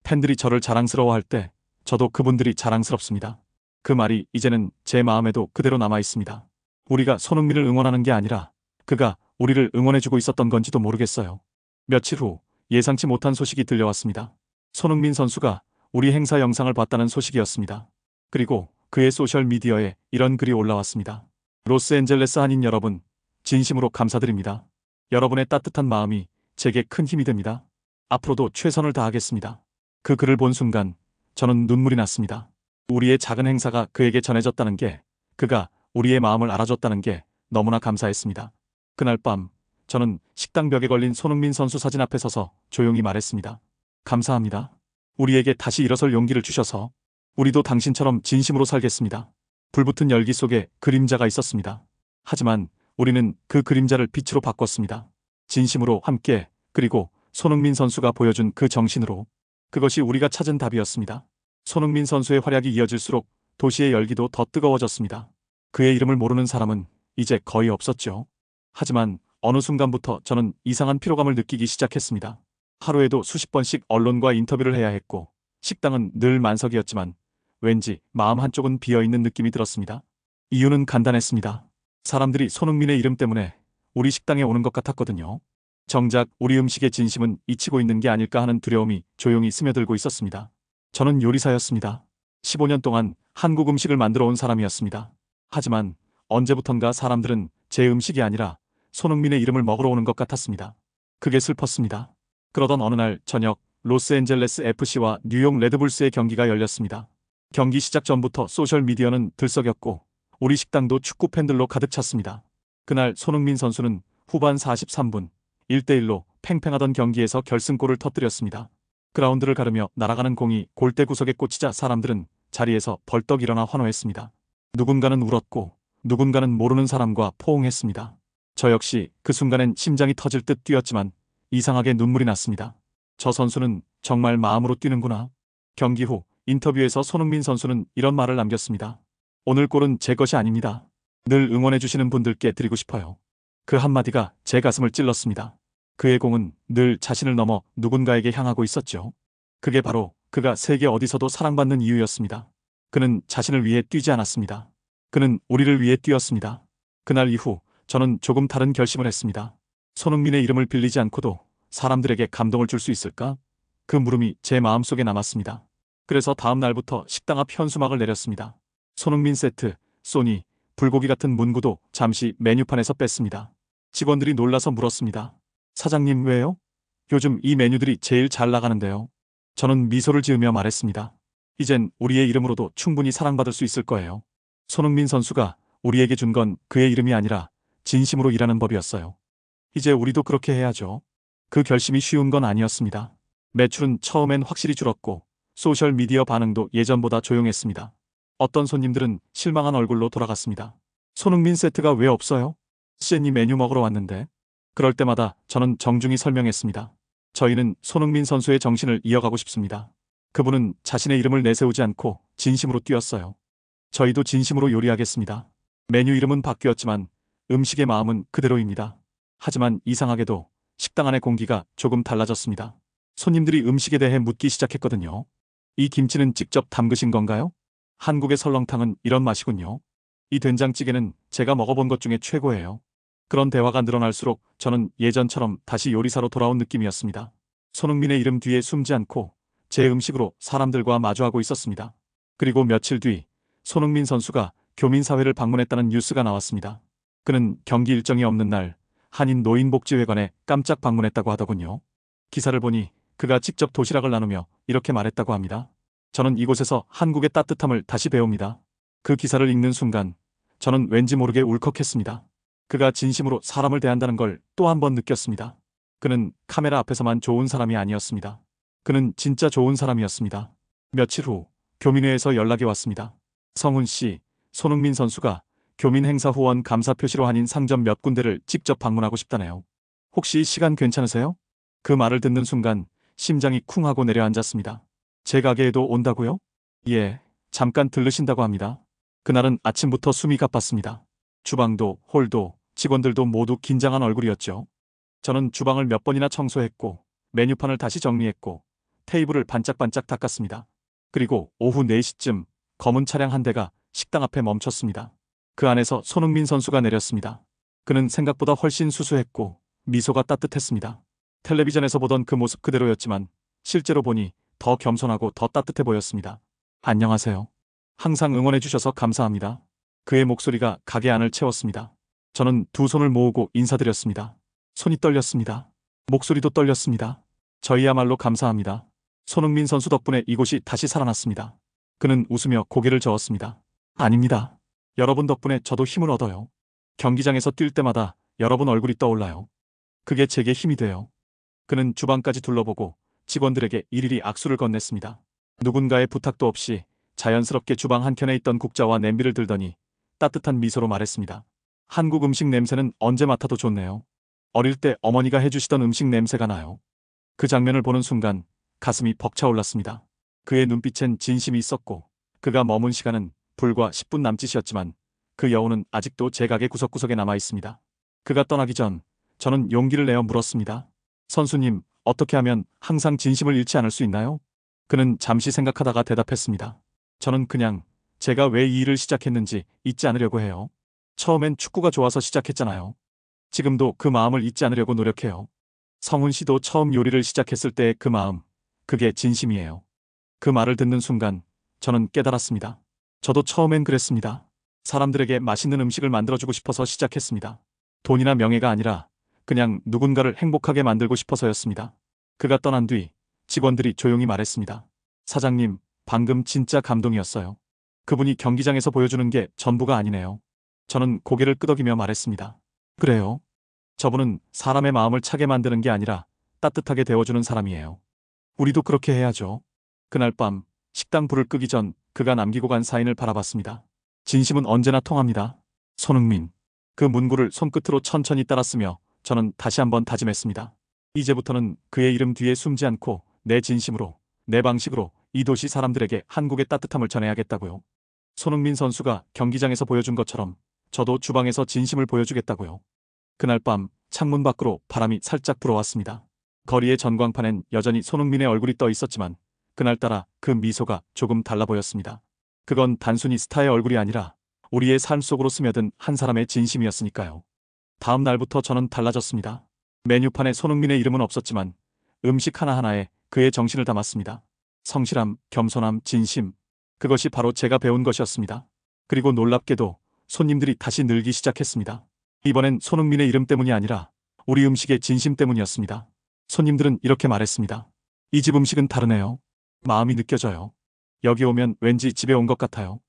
팬들이 저를 자랑스러워할 때 저도 그분들이 자랑스럽습니다. 그 말이 이제는 제 마음에도 그대로 남아 있습니다. 우리가 손흥민을 응원하는 게 아니라 그가 우리를 응원해주고 있었던 건지도 모르겠어요. 며칠 후 예상치 못한 소식이 들려왔습니다. 손흥민 선수가 우리 행사 영상을 봤다는 소식이었습니다. 그리고 그의 소셜미디어에 이런 글이 올라왔습니다. 로스앤젤레스 한인 여러분, 진심으로 감사드립니다. 여러분의 따뜻한 마음이 제게 큰 힘이 됩니다. 앞으로도 최선을 다하겠습니다. 그 글을 본 순간 저는 눈물이 났습니다. 우리의 작은 행사가 그에게 전해졌다는 게, 그가 우리의 마음을 알아줬다는 게 너무나 감사했습니다. 그날 밤 저는 식당 벽에 걸린 손흥민 선수 사진 앞에 서서 조용히 말했습니다. 감사합니다. 우리에게 다시 일어설 용기를 주셔서. 우리도 당신처럼 진심으로 살겠습니다. 불붙은 열기 속에 그림자가 있었습니다. 하지만 우리는 그 그림자를 빛으로 바꿨습니다. 진심으로 함께, 그리고 손흥민 선수가 보여준 그 정신으로. 그것이 우리가 찾은 답이었습니다. 손흥민 선수의 활약이 이어질수록 도시의 열기도 더 뜨거워졌습니다. 그의 이름을 모르는 사람은 이제 거의 없었죠. 하지만 어느 순간부터 저는 이상한 피로감을 느끼기 시작했습니다. 하루에도 수십 번씩 언론과 인터뷰를 해야 했고 식당은 늘 만석이었지만 왠지 마음 한쪽은 비어있는 느낌이 들었습니다. 이유는 간단했습니다. 사람들이 손흥민의 이름 때문에 우리 식당에 오는 것 같았거든요. 정작 우리 음식의 진심은 잊히고 있는 게 아닐까 하는 두려움이 조용히 스며들고 있었습니다. 저는 요리사였습니다. 15년 동안 한국 음식을 만들어 온 사람이었습니다. 하지만 언제부턴가 사람들은 제 음식이 아니라 손흥민의 이름을 먹으러 오는 것 같았습니다. 그게 슬펐습니다. 그러던 어느 날 저녁 로스앤젤레스 FC와 뉴욕 레드불스의 경기가 열렸습니다. 경기 시작 전부터 소셜미디어는 들썩였고 우리 식당도 축구 팬들로 가득 찼습니다. 그날 손흥민 선수는 후반 43분 1대1로 팽팽하던 경기에서 결승골을 터뜨렸습니다. 그라운드를 가르며 날아가는 공이 골대 구석에 꽂히자 사람들은 자리에서 벌떡 일어나 환호했습니다. 누군가는 울었고 누군가는 모르는 사람과 포옹했습니다. 저 역시 그 순간엔 심장이 터질 듯 뛰었지만 이상하게 눈물이 났습니다. 저 선수는 정말 마음으로 뛰는구나. 경기 후 인터뷰에서 손흥민 선수는 이런 말을 남겼습니다. 오늘 골은 제 것이 아닙니다. 늘 응원해주시는 분들께 드리고 싶어요. 그 한마디가 제 가슴을 찔렀습니다. 그의 공은 늘 자신을 넘어 누군가에게 향하고 있었죠. 그게 바로 그가 세계 어디서도 사랑받는 이유였습니다. 그는 자신을 위해 뛰지 않았습니다. 그는 우리를 위해 뛰었습니다. 그날 이후 저는 조금 다른 결심을 했습니다. 손흥민의 이름을 빌리지 않고도 사람들에게 감동을 줄 수 있을까? 그 물음이 제 마음속에 남았습니다. 그래서 다음 날부터 식당 앞 현수막을 내렸습니다. 손흥민 세트, 소니, 불고기 같은 문구도 잠시 메뉴판에서 뺐습니다. 직원들이 놀라서 물었습니다. 사장님 왜요? 요즘 이 메뉴들이 제일 잘 나가는데요. 저는 미소를 지으며 말했습니다. 이젠 우리의 이름으로도 충분히 사랑받을 수 있을 거예요. 손흥민 선수가 우리에게 준 건 그의 이름이 아니라 진심으로 일하는 법이었어요. 이제 우리도 그렇게 해야죠. 그 결심이 쉬운 건 아니었습니다. 매출은 처음엔 확실히 줄었고 소셜미디어 반응도 예전보다 조용했습니다. 어떤 손님들은 실망한 얼굴로 돌아갔습니다. 손흥민 세트가 왜 없어요? 셰니 메뉴 먹으러 왔는데. 그럴 때마다 저는 정중히 설명했습니다. 저희는 손흥민 선수의 정신을 이어가고 싶습니다. 그분은 자신의 이름을 내세우지 않고 진심으로 뛰었어요. 저희도 진심으로 요리하겠습니다. 메뉴 이름은 바뀌었지만 음식의 마음은 그대로입니다. 하지만 이상하게도 식당 안의 공기가 조금 달라졌습니다. 손님들이 음식에 대해 묻기 시작했거든요. 이 김치는 직접 담그신 건가요? 한국의 설렁탕은 이런 맛이군요. 이 된장찌개는 제가 먹어본 것 중에 최고예요. 그런 대화가 늘어날수록 저는 예전처럼 다시 요리사로 돌아온 느낌이었습니다. 손흥민의 이름 뒤에 숨지 않고 제 음식으로 사람들과 마주하고 있었습니다. 그리고 며칠 뒤 손흥민 선수가 교민사회를 방문했다는 뉴스가 나왔습니다. 그는 경기 일정이 없는 날 한인 노인복지회관에 깜짝 방문했다고 하더군요. 기사를 보니 그가 직접 도시락을 나누며 이렇게 말했다고 합니다. 저는 이곳에서 한국의 따뜻함을 다시 배웁니다. 그 기사를 읽는 순간 저는 왠지 모르게 울컥했습니다. 그가 진심으로 사람을 대한다는 걸 또 한 번 느꼈습니다. 그는 카메라 앞에서만 좋은 사람이 아니었습니다. 그는 진짜 좋은 사람이었습니다. 며칠 후 교민회에서 연락이 왔습니다. 성훈 씨, 손흥민 선수가 교민 행사 후원 감사 표시로 한인 상점 몇 군데를 직접 방문하고 싶다네요. 혹시 시간 괜찮으세요? 그 말을 듣는 순간 심장이 쿵 하고 내려앉았습니다. 제 가게에도 온다고요? 예, 잠깐 들르신다고 합니다. 그날은 아침부터 숨이 가빴습니다. 주방도 홀도 직원들도 모두 긴장한 얼굴이었죠. 저는 주방을 몇 번이나 청소했고 메뉴판을 다시 정리했고 테이블을 반짝반짝 닦았습니다. 그리고 오후 4시쯤 검은 차량 한 대가 식당 앞에 멈췄습니다. 그 안에서 손흥민 선수가 내렸습니다. 그는 생각보다 훨씬 수수했고 미소가 따뜻했습니다. 텔레비전에서 보던 그 모습 그대로였지만 실제로 보니 더 겸손하고 더 따뜻해 보였습니다. 안녕하세요. 항상 응원해 주셔서 감사합니다. 그의 목소리가 가게 안을 채웠습니다. 저는 두 손을 모으고 인사드렸습니다. 손이 떨렸습니다. 목소리도 떨렸습니다. 저희야말로 감사합니다. 손흥민 선수 덕분에 이곳이 다시 살아났습니다. 그는 웃으며 고개를 저었습니다. 아닙니다. 여러분 덕분에 저도 힘을 얻어요. 경기장에서 뛸 때마다 여러분 얼굴이 떠올라요. 그게 제게 힘이 돼요. 그는 주방까지 둘러보고 직원들에게 일일이 악수를 건넸습니다. 누군가의 부탁도 없이 자연스럽게 주방 한켠에 있던 국자와 냄비를 들더니 따뜻한 미소로 말했습니다. 한국 음식 냄새는 언제 맡아도 좋네요. 어릴 때 어머니가 해주시던 음식 냄새가 나요. 그 장면을 보는 순간 가슴이 벅차올랐습니다. 그의 눈빛엔 진심이 있었고 그가 머문 시간은 불과 10분 남짓이었지만 그 여운은 아직도 제 가게 구석구석에 남아 있습니다. 그가 떠나기 전 저는 용기를 내어 물었습니다. 선수님, 어떻게 하면 항상 진심을 잃지 않을 수 있나요? 그는 잠시 생각하다가 대답했습니다. 저는 그냥 제가 왜 이 일을 시작했는지 잊지 않으려고 해요. 처음엔 축구가 좋아서 시작했잖아요. 지금도 그 마음을 잊지 않으려고 노력해요. 성훈 씨도 처음 요리를 시작했을 때의 그 마음, 그게 진심이에요. 그 말을 듣는 순간 저는 깨달았습니다. 저도 처음엔 그랬습니다. 사람들에게 맛있는 음식을 만들어주고 싶어서 시작했습니다. 돈이나 명예가 아니라 그냥 누군가를 행복하게 만들고 싶어서였습니다. 그가 떠난 뒤 직원들이 조용히 말했습니다. 사장님, 방금 진짜 감동이었어요. 그분이 경기장에서 보여주는 게 전부가 아니네요. 저는 고개를 끄덕이며 말했습니다. 그래요. 저분은 사람의 마음을 차게 만드는 게 아니라 따뜻하게 데워주는 사람이에요. 우리도 그렇게 해야죠. 그날 밤 식당 불을 끄기 전 그가 남기고 간 사인을 바라봤습니다. 진심은 언제나 통합니다. 손흥민. 그 문구를 손끝으로 천천히 따랐으며 저는 다시 한번 다짐했습니다. 이제부터는 그의 이름 뒤에 숨지 않고 내 진심으로, 내 방식으로 이 도시 사람들에게 한국의 따뜻함을 전해야겠다고요. 손흥민 선수가 경기장에서 보여준 것처럼 저도 주방에서 진심을 보여주겠다고요. 그날 밤 창문 밖으로 바람이 살짝 불어왔습니다. 거리의 전광판엔 여전히 손흥민의 얼굴이 떠 있었지만 그날따라 그 미소가 조금 달라 보였습니다. 그건 단순히 스타의 얼굴이 아니라 우리의 삶 속으로 스며든 한 사람의 진심이었으니까요. 다음 날부터 저는 달라졌습니다. 메뉴판에 손흥민의 이름은 없었지만 음식 하나하나에 그의 정신을 담았습니다. 성실함, 겸손함, 진심. 그것이 바로 제가 배운 것이었습니다. 그리고 놀랍게도 손님들이 다시 늘기 시작했습니다. 이번엔 손흥민의 이름 때문이 아니라 우리 음식의 진심 때문이었습니다. 손님들은 이렇게 말했습니다. 이 집 음식은 다르네요. 마음이 느껴져요. 여기 오면 왠지 집에 온 것 같아요.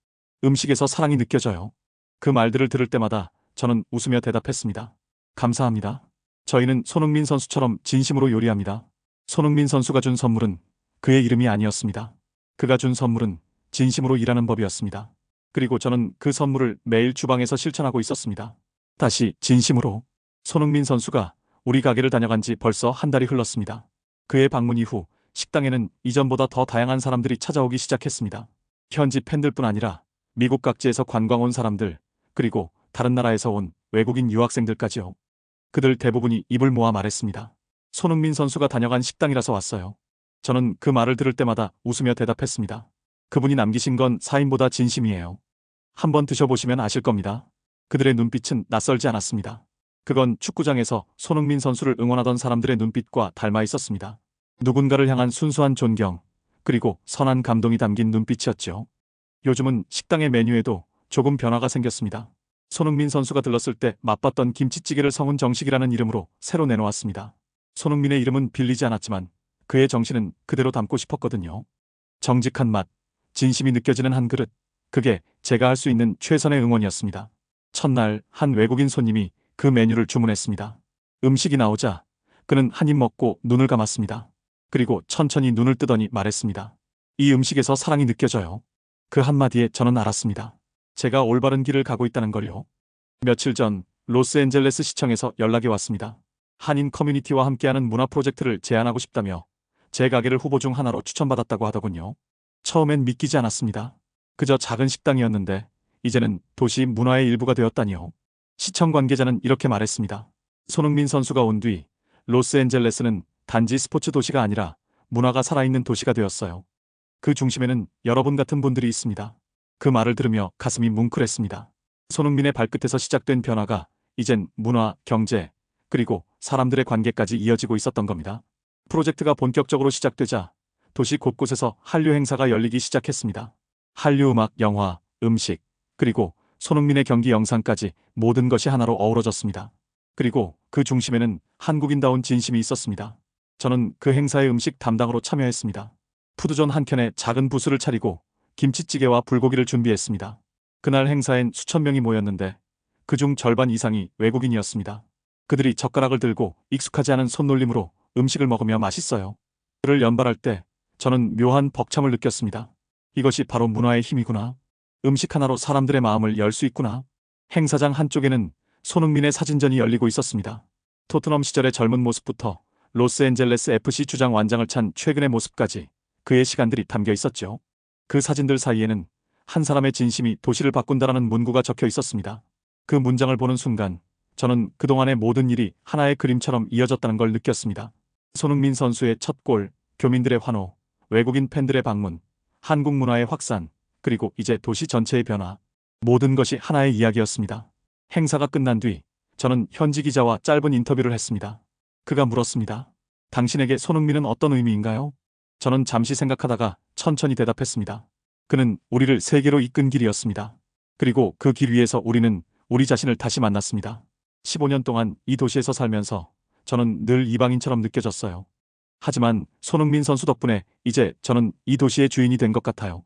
음식에서 사랑이 느껴져요. 그 말들을 들을 때마다 저는 웃으며 대답했습니다. 감사합니다. 저희는 손흥민 선수처럼 진심으로 요리합니다. 손흥민 선수가 준 선물은 그의 이름이 아니었습니다. 그가 준 선물은 진심으로 일하는 법이었습니다. 그리고 저는 그 선물을 매일 주방에서 실천하고 있었습니다. 다시 진심으로. 손흥민 선수가 우리 가게를 다녀간 지 벌써 한 달이 흘렀습니다. 그의 방문 이후 식당에는 이전보다 더 다양한 사람들이 찾아오기 시작했습니다. 현지 팬들뿐 아니라 미국 각지에서 관광 온 사람들, 그리고 다른 나라에서 온 외국인 유학생들까지요. 그들 대부분이 입을 모아 말했습니다. 손흥민 선수가 다녀간 식당이라서 왔어요. 저는 그 말을 들을 때마다 웃으며 대답했습니다. 그분이 남기신 건 사인보다 진심이에요. 한번 드셔보시면 아실 겁니다. 그들의 눈빛은 낯설지 않았습니다. 그건 축구장에서 손흥민 선수를 응원하던 사람들의 눈빛과 닮아 있었습니다. 누군가를 향한 순수한 존경, 그리고 선한 감동이 담긴 눈빛이었죠. 요즘은 식당의 메뉴에도 조금 변화가 생겼습니다. 손흥민 선수가 들렀을 때 맛봤던 김치찌개를 성훈 정식이라는 이름으로 새로 내놓았습니다. 손흥민의 이름은 빌리지 않았지만 그의 정신은 그대로 담고 싶었거든요. 정직한 맛, 진심이 느껴지는 한 그릇, 그게 제가 할 수 있는 최선의 응원이었습니다. 첫날 한 외국인 손님이 그 메뉴를 주문했습니다. 음식이 나오자 그는 한 입 먹고 눈을 감았습니다. 그리고 천천히 눈을 뜨더니 말했습니다. 이 음식에서 사랑이 느껴져요. 그 한마디에 저는 알았습니다. 제가 올바른 길을 가고 있다는 걸요. 며칠 전 로스앤젤레스 시청에서 연락이 왔습니다. 한인 커뮤니티와 함께하는 문화 프로젝트를 제안하고 싶다며 제 가게를 후보 중 하나로 추천받았다고 하더군요. 처음엔 믿기지 않았습니다. 그저 작은 식당이었는데 이제는 도시 문화의 일부가 되었다니요. 시청 관계자는 이렇게 말했습니다. 손흥민 선수가 온 뒤 로스앤젤레스는 단지 스포츠 도시가 아니라 문화가 살아있는 도시가 되었어요. 그 중심에는 여러분 같은 분들이 있습니다. 그 말을 들으며 가슴이 뭉클했습니다. 손흥민의 발끝에서 시작된 변화가 이젠 문화, 경제, 그리고 사람들의 관계까지 이어지고 있었던 겁니다. 프로젝트가 본격적으로 시작되자 도시 곳곳에서 한류 행사가 열리기 시작했습니다. 한류 음악, 영화, 음식, 그리고 손흥민의 경기 영상까지 모든 것이 하나로 어우러졌습니다. 그리고 그 중심에는 한국인다운 진심이 있었습니다. 저는 그 행사의 음식 담당으로 참여했습니다. 푸드존 한 켠에 작은 부스를 차리고 김치찌개와 불고기를 준비했습니다. 그날 행사엔 수천 명이 모였는데 그중 절반 이상이 외국인이었습니다. 그들이 젓가락을 들고 익숙하지 않은 손놀림으로 음식을 먹으며 맛있어요. 그를 연발할 때 저는 묘한 벅참을 느꼈습니다. 이것이 바로 문화의 힘이구나. 음식 하나로 사람들의 마음을 열 수 있구나. 행사장 한쪽에는 손흥민의 사진전이 열리고 있었습니다. 토트넘 시절의 젊은 모습부터 로스앤젤레스 FC 주장 완장을 찬 최근의 모습까지 그의 시간들이 담겨 있었죠. 그 사진들 사이에는 한 사람의 진심이 도시를 바꾼다라는 문구가 적혀 있었습니다. 그 문장을 보는 순간 저는 그동안의 모든 일이 하나의 그림처럼 이어졌다는 걸 느꼈습니다. 손흥민 선수의 첫 골, 교민들의 환호, 외국인 팬들의 방문, 한국 문화의 확산, 그리고 이제 도시 전체의 변화. 모든 것이 하나의 이야기였습니다. 행사가 끝난 뒤 저는 현지 기자와 짧은 인터뷰를 했습니다. 그가 물었습니다. 당신에게 손흥민은 어떤 의미인가요? 저는 잠시 생각하다가 천천히 대답했습니다. 그는 우리를 세계로 이끈 길이었습니다. 그리고 그 길 위에서 우리는 우리 자신을 다시 만났습니다. 15년 동안 이 도시에서 살면서 저는 늘 이방인처럼 느껴졌어요. 하지만 손흥민 선수 덕분에 이제 저는 이 도시의 주인이 된 것 같아요.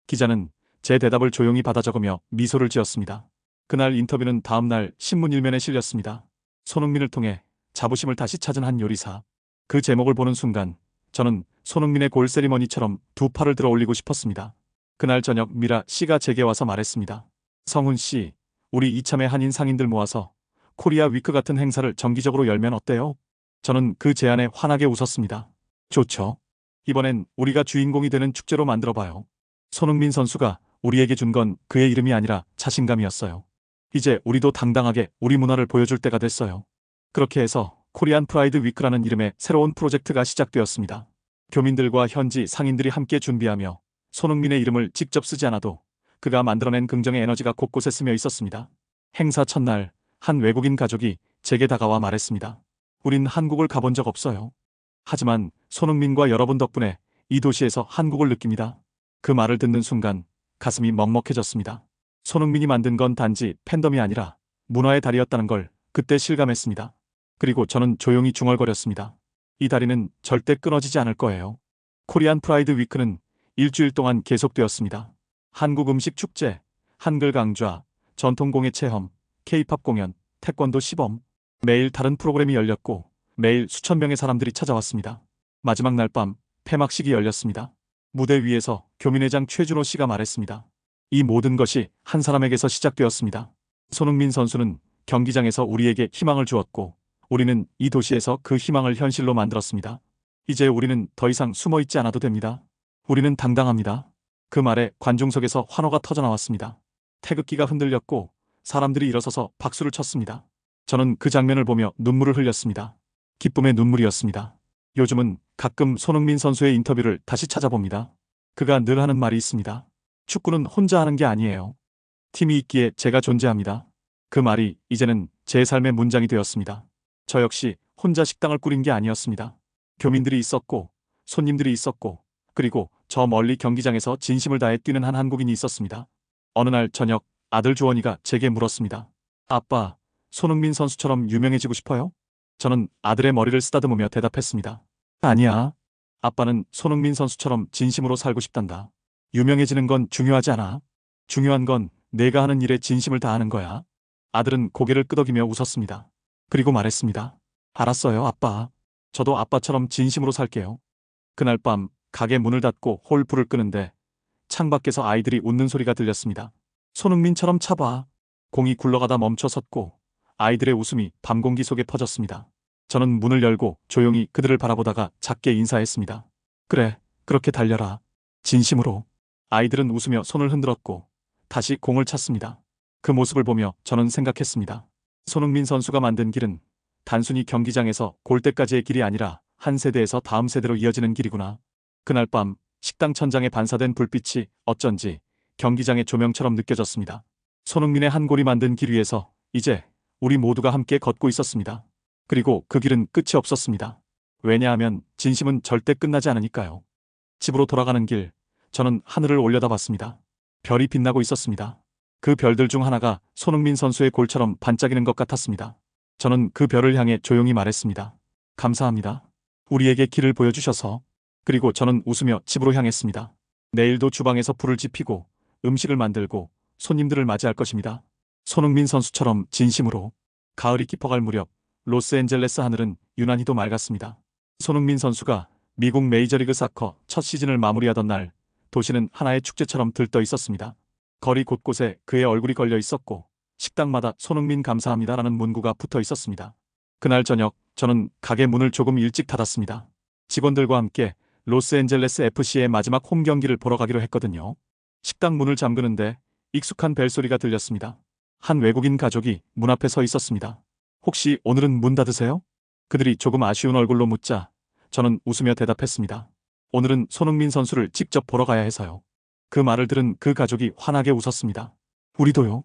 기자는 제 대답을 조용히 받아 적으며 미소를 지었습니다. 그날 인터뷰는 다음 날 신문 일면에 실렸습니다. 손흥민을 통해 자부심을 다시 찾은 한 요리사. 그 제목을 보는 순간 저는 손흥민의 골 세리머니처럼 두 팔을 들어 올리고 싶었습니다. 그날 저녁 미라 씨가 제게 와서 말했습니다. 성훈 씨, 우리 이참에 한인 상인들 모아서 코리아 위크 같은 행사를 정기적으로 열면 어때요? 저는 그 제안에 환하게 웃었습니다. 좋죠. 이번엔 우리가 주인공이 되는 축제로 만들어봐요. 손흥민 선수가 우리에게 준 건 그의 이름이 아니라 자신감이었어요. 이제 우리도 당당하게 우리 문화를 보여줄 때가 됐어요. 그렇게 해서 코리안 프라이드 위크라는 이름의 새로운 프로젝트가 시작되었습니다. 교민들과 현지 상인들이 함께 준비하며 손흥민의 이름을 직접 쓰지 않아도 그가 만들어낸 긍정의 에너지가 곳곳에 스며 있었습니다. 행사 첫날 한 외국인 가족이 제게 다가와 말했습니다. 우린 한국을 가본 적 없어요. 하지만 손흥민과 여러분 덕분에 이 도시에서 한국을 느낍니다. 그 말을 듣는 순간 가슴이 먹먹해졌습니다. 손흥민이 만든 건 단지 팬덤이 아니라 문화의 다리였다는 걸 그때 실감했습니다. 그리고 저는 조용히 중얼거렸습니다. 이 다리는 절대 끊어지지 않을 거예요. 코리안 프라이드 위크는 일주일 동안 계속되었습니다. 한국 음식 축제, 한글 강좌, 전통공예 체험, K-팝 공연, 태권도 시범. 매일 다른 프로그램이 열렸고 매일 수천 명의 사람들이 찾아왔습니다. 마지막 날 밤 폐막식이 열렸습니다. 무대 위에서 교민회장 최준호 씨가 말했습니다. 이 모든 것이 한 사람에게서 시작되었습니다. 손흥민 선수는 경기장에서 우리에게 희망을 주었고 우리는 이 도시에서 그 희망을 현실로 만들었습니다. 이제 우리는 더 이상 숨어 있지 않아도 됩니다. 우리는 당당합니다. 그 말에 관중석에서 환호가 터져나왔습니다. 태극기가 흔들렸고 사람들이 일어서서 박수를 쳤습니다. 저는 그 장면을 보며 눈물을 흘렸습니다. 기쁨의 눈물이었습니다. 요즘은 가끔 손흥민 선수의 인터뷰를 다시 찾아봅니다. 그가 늘 하는 말이 있습니다. 축구는 혼자 하는 게 아니에요. 팀이 있기에 제가 존재합니다. 그 말이 이제는 제 삶의 문장이 되었습니다. 저 역시 혼자 식당을 꾸린 게 아니었습니다. 교민들이 있었고 손님들이 있었고 그리고 저 멀리 경기장에서 진심을 다해 뛰는 한 한국인이 있었습니다. 어느 날 저녁 아들 주원이가 제게 물었습니다. 아빠, 손흥민 선수처럼 유명해지고 싶어요? 저는 아들의 머리를 쓰다듬으며 대답했습니다. 아니야. 아빠는 손흥민 선수처럼 진심으로 살고 싶단다. 유명해지는 건 중요하지 않아. 중요한 건 내가 하는 일에 진심을 다하는 거야. 아들은 고개를 끄덕이며 웃었습니다. 그리고 말했습니다. 알았어요, 아빠. 저도 아빠처럼 진심으로 살게요. 그날 밤 가게 문을 닫고 홀 불을 끄는데 창밖에서 아이들이 웃는 소리가 들렸습니다. 손흥민처럼 차봐. 공이 굴러가다 멈춰 섰고 아이들의 웃음이 밤 공기 속에 퍼졌습니다. 저는 문을 열고 조용히 그들을 바라보다가 작게 인사했습니다. 그래, 그렇게 달려라. 진심으로. 아이들은 웃으며 손을 흔들었고 다시 공을 찼습니다. 그 모습을 보며 저는 생각했습니다. 손흥민 선수가 만든 길은 단순히 경기장에서 골대까지의 길이 아니라 한 세대에서 다음 세대로 이어지는 길이구나. 그날 밤 식당 천장에 반사된 불빛이 어쩐지 경기장의 조명처럼 느껴졌습니다. 손흥민의 한 골이 만든 길 위에서 이제 우리 모두가 함께 걷고 있었습니다. 그리고 그 길은 끝이 없었습니다. 왜냐하면 진심은 절대 끝나지 않으니까요. 집으로 돌아가는 길, 저는 하늘을 올려다봤습니다. 별이 빛나고 있었습니다. 그 별들 중 하나가 손흥민 선수의 골처럼 반짝이는 것 같았습니다. 저는 그 별을 향해 조용히 말했습니다. 감사합니다. 우리에게 길을 보여주셔서. 그리고 저는 웃으며 집으로 향했습니다. 내일도 주방에서 불을 지피고 음식을 만들고 손님들을 맞이할 것입니다. 손흥민 선수처럼 진심으로. 가을이 깊어갈 무렵 로스앤젤레스 하늘은 유난히도 맑았습니다. 손흥민 선수가 미국 메이저리그 사커 첫 시즌을 마무리하던 날 도시는 하나의 축제처럼 들떠 있었습니다. 거리 곳곳에 그의 얼굴이 걸려 있었고 식당마다 손흥민 감사합니다라는 문구가 붙어 있었습니다. 그날 저녁 저는 가게 문을 조금 일찍 닫았습니다. 직원들과 함께 로스앤젤레스 FC의 마지막 홈 경기를 보러 가기로 했거든요. 식당 문을 잠그는데 익숙한 벨소리가 들렸습니다. 한 외국인 가족이 문 앞에 서 있었습니다. 혹시 오늘은 문 닫으세요? 그들이 조금 아쉬운 얼굴로 묻자 저는 웃으며 대답했습니다. 오늘은 손흥민 선수를 직접 보러 가야 해서요. 그 말을 들은 그 가족이 환하게 웃었습니다. 우리도요.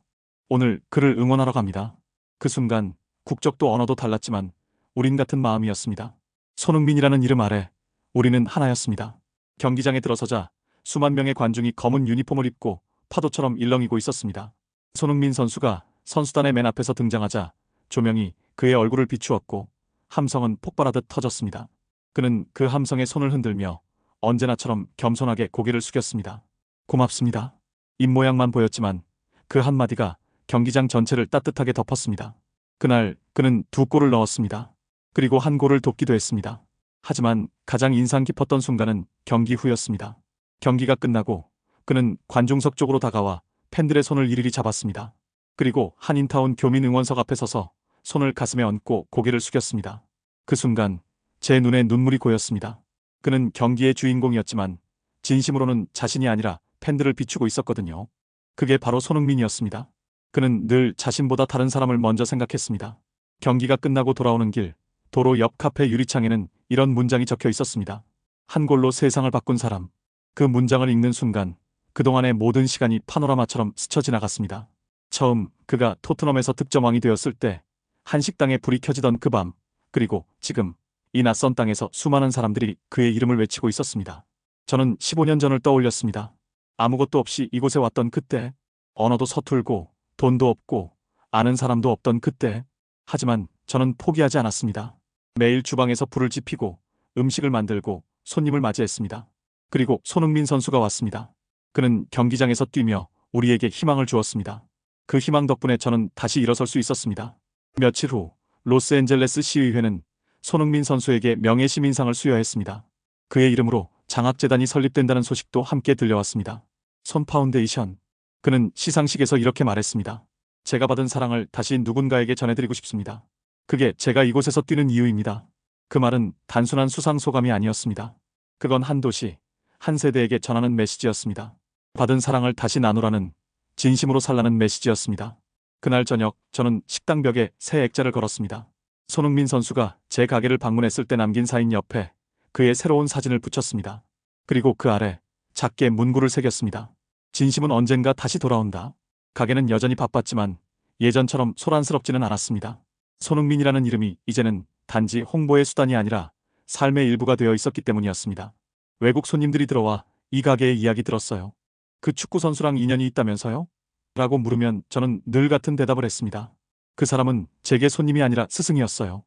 오늘 그를 응원하러 갑니다. 그 순간 국적도 언어도 달랐지만 우린 같은 마음이었습니다. 손흥민이라는 이름 아래 우리는 하나였습니다. 경기장에 들어서자 수만 명의 관중이 검은 유니폼을 입고 파도처럼 일렁이고 있었습니다. 손흥민 선수가 선수단의 맨 앞에서 등장하자 조명이 그의 얼굴을 비추었고 함성은 폭발하듯 터졌습니다. 그는 그 함성에 손을 흔들며 언제나처럼 겸손하게 고개를 숙였습니다. 고맙습니다. 입모양만 보였지만 그 한마디가 경기장 전체를 따뜻하게 덮었습니다. 그날 그는 2골을 넣었습니다. 그리고 1골을 돕기도 했습니다. 하지만 가장 인상 깊었던 순간은 경기 후였습니다. 경기가 끝나고 그는 관중석 쪽으로 다가와 팬들의 손을 이리리 잡았습니다. 그리고 한인타운 교민 응원석 앞에 서서 손을 가슴에 얹고 고개를 숙였습니다. 그 순간 제 눈에 눈물이 고였습니다. 그는 경기의 주인공이었지만 진심으로는 자신이 아니라 팬들을 비추고 있었거든요. 그게 바로 손흥민이었습니다. 그는 늘 자신보다 다른 사람을 먼저 생각했습니다. 경기가 끝나고 돌아오는 길, 도로 옆 카페 유리창에는 이런 문장이 적혀 있었습니다. 1골로 세상을 바꾼 사람. 그 문장을 읽는 순간 그동안의 모든 시간이 파노라마처럼 스쳐 지나갔습니다. 처음 그가 토트넘에서 득점왕이 되었을 때, 한 식당에 불이 켜지던 그 밤, 그리고 지금 이 낯선 땅에서 수많은 사람들이 그의 이름을 외치고 있었습니다. 저는 15년 전을 떠올렸습니다. 아무것도 없이 이곳에 왔던 그때, 언어도 서툴고 돈도 없고 아는 사람도 없던 그때, 하지만 저는 포기하지 않았습니다. 매일 주방에서 불을 지피고 음식을 만들고 손님을 맞이했습니다. 그리고 손흥민 선수가 왔습니다. 그는 경기장에서 뛰며 우리에게 희망을 주었습니다. 그 희망 덕분에 저는 다시 일어설 수 있었습니다. 며칠 후 로스앤젤레스 시의회는 손흥민 선수에게 명예시민상을 수여했습니다. 그의 이름으로 장학재단이 설립된다는 소식도 함께 들려왔습니다. 손 파운데이션. 그는 시상식에서 이렇게 말했습니다. 제가 받은 사랑을 다시 누군가에게 전해드리고 싶습니다. 그게 제가 이곳에서 뛰는 이유입니다. 그 말은 단순한 수상소감이 아니었습니다. 그건 한 도시, 한 세대에게 전하는 메시지였습니다. 받은 사랑을 다시 나누라는, 진심으로 살라는 메시지였습니다. 그날 저녁 저는 식당 벽에 새 액자를 걸었습니다. 손흥민 선수가 제 가게를 방문했을 때 남긴 사인 옆에 그의 새로운 사진을 붙였습니다. 그리고 그 아래 작게 문구를 새겼습니다. 진심은 언젠가 다시 돌아온다. 가게는 여전히 바빴지만 예전처럼 소란스럽지는 않았습니다. 손흥민이라는 이름이 이제는 단지 홍보의 수단이 아니라 삶의 일부가 되어 있었기 때문이었습니다. 외국 손님들이 들어와 이 가게의 이야기 들었어요. 그 축구 선수랑 인연이 있다면서요? 라고 물으면 저는 늘 같은 대답을 했습니다. 그 사람은 제게 손님이 아니라 스승이었어요.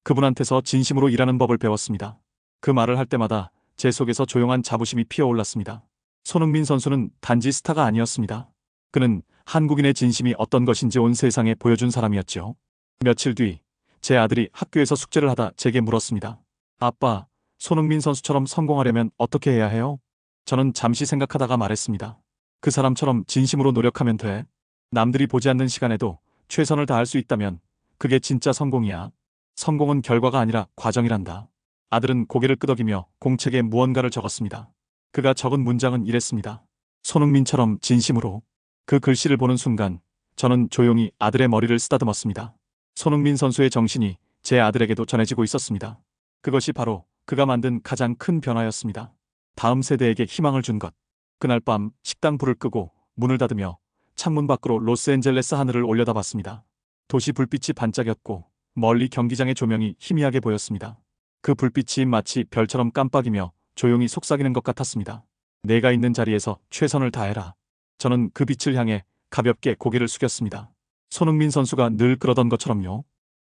그분한테서 진심으로 일하는 법을 배웠습니다. 그 말을 할 때마다 제 속에서 조용한 자부심이 피어올랐습니다. 손흥민 선수는 단지 스타가 아니었습니다. 그는 한국인의 진심이 어떤 것인지 온 세상에 보여준 사람이었죠. 며칠 뒤 제 아들이 학교에서 숙제를 하다 제게 물었습니다. 아빠, 손흥민 선수처럼 성공하려면 어떻게 해야 해요? 저는 잠시 생각하다가 말했습니다. 그 사람처럼 진심으로 노력하면 돼. 남들이 보지 않는 시간에도 최선을 다할 수 있다면 그게 진짜 성공이야. 성공은 결과가 아니라 과정이란다. 아들은 고개를 끄덕이며 공책에 무언가를 적었습니다. 그가 적은 문장은 이랬습니다. 손흥민처럼 진심으로. 그 글씨를 보는 순간 저는 조용히 아들의 머리를 쓰다듬었습니다. 손흥민 선수의 정신이 제 아들에게도 전해지고 있었습니다. 그것이 바로 그가 만든 가장 큰 변화였습니다. 다음 세대에게 희망을 준 것. 그날 밤 식당 불을 끄고 문을 닫으며 창문 밖으로 로스앤젤레스 하늘을 올려다봤습니다. 도시 불빛이 반짝였고 멀리 경기장의 조명이 희미하게 보였습니다. 그 불빛이 마치 별처럼 깜빡이며 조용히 속삭이는 것 같았습니다. 내가 있는 자리에서 최선을 다해라. 저는 그 빛을 향해 가볍게 고개를 숙였습니다. 손흥민 선수가 늘 그러던 것처럼요.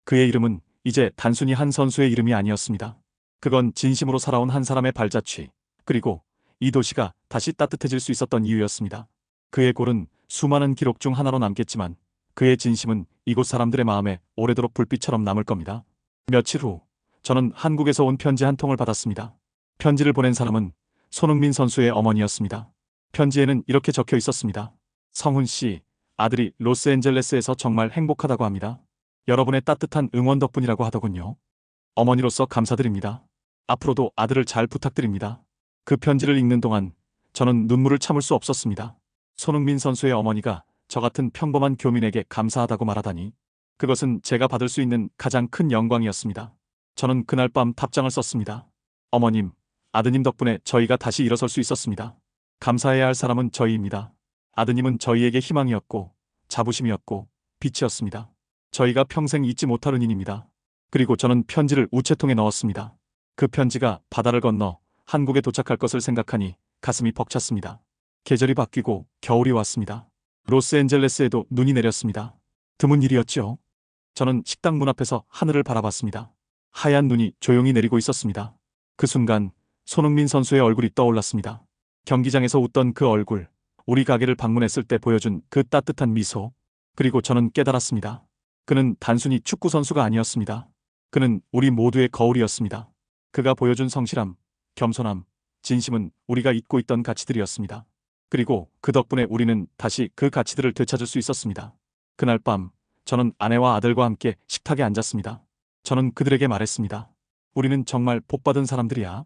그의 이름은 이제 단순히 한 선수의 이름이 아니었습니다. 그건 진심으로 살아온 한 사람의 발자취, 그리고 이 도시가 다시 따뜻해질 수 있었던 이유였습니다. 그의 골은 수많은 기록 중 하나로 남겠지만 그의 진심은 이곳 사람들의 마음에 오래도록 불빛처럼 남을 겁니다. 며칠 후 저는 한국에서 온 편지 한 통을 받았습니다. 편지를 보낸 사람은 손흥민 선수의 어머니였습니다. 편지에는 이렇게 적혀 있었습니다. 성훈 씨, 아들이 로스앤젤레스에서 정말 행복하다고 합니다. 여러분의 따뜻한 응원 덕분이라고 하더군요. 어머니로서 감사드립니다. 앞으로도 아들을 잘 부탁드립니다. 그 편지를 읽는 동안 저는 눈물을 참을 수 없었습니다. 손흥민 선수의 어머니가 저 같은 평범한 교민에게 감사하다고 말하다니. 그것은 제가 받을 수 있는 가장 큰 영광이었습니다. 저는 그날 밤 답장을 썼습니다. 어머님, 아드님 덕분에 저희가 다시 일어설 수 있었습니다. 감사해야 할 사람은 저희입니다. 아드님은 저희에게 희망이었고, 자부심이었고, 빛이었습니다. 저희가 평생 잊지 못할 은인입니다. 그리고 저는 편지를 우체통에 넣었습니다. 그 편지가 바다를 건너 한국에 도착할 것을 생각하니 가슴이 벅찼습니다. 계절이 바뀌고 겨울이 왔습니다. 로스앤젤레스에도 눈이 내렸습니다. 드문 일이었죠. 저는 식당 문 앞에서 하늘을 바라봤습니다. 하얀 눈이 조용히 내리고 있었습니다. 그 순간 손흥민 선수의 얼굴이 떠올랐습니다. 경기장에서 웃던 그 얼굴, 우리 가게를 방문했을 때 보여준 그 따뜻한 미소. 그리고 저는 깨달았습니다. 그는 단순히 축구 선수가 아니었습니다. 그는 우리 모두의 거울이었습니다. 그가 보여준 성실함, 겸손함, 진심은 우리가 잊고 있던 가치들이었습니다. 그리고 그 덕분에 우리는 다시 그 가치들을 되찾을 수 있었습니다. 그날 밤 저는 아내와 아들과 함께 식탁에 앉았습니다. 저는 그들에게 말했습니다. 우리는 정말 복받은 사람들이야.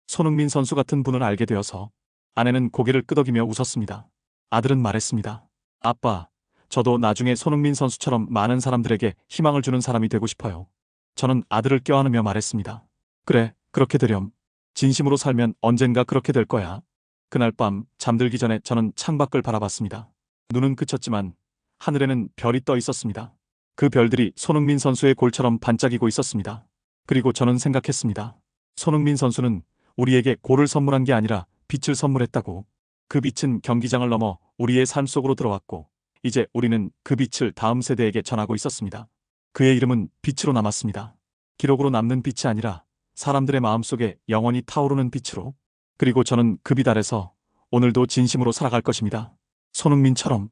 손흥민 선수 같은 분을 알게 되어서. 아내는 고개를 끄덕이며 웃었습니다. 아들은 말했습니다. 아빠, 저도 나중에 손흥민 선수처럼 많은 사람들에게 희망을 주는 사람이 되고 싶어요. 저는 아들을 껴안으며 말했습니다. 그래, 그렇게 되렴. 진심으로 살면 언젠가 그렇게 될 거야. 그날 밤 잠들기 전에 저는 창밖을 바라봤습니다. 눈은 그쳤지만 하늘에는 별이 떠 있었습니다. 그 별들이 손흥민 선수의 골처럼 반짝이고 있었습니다. 그리고 저는 생각했습니다. 손흥민 선수는 우리에게 골을 선물한 게 아니라 빛을 선물했다고. 그 빛은 경기장을 넘어 우리의 삶 속으로 들어왔고 이제 우리는 그 빛을 다음 세대에게 전하고 있었습니다. 그의 이름은 빛으로 남았습니다. 기록으로 남는 빛이 아니라 사람들의 마음속에 영원히 타오르는 빛으로. 그리고 저는 그 빛 아래서 오늘도 진심으로 살아갈 것입니다. 손흥민처럼.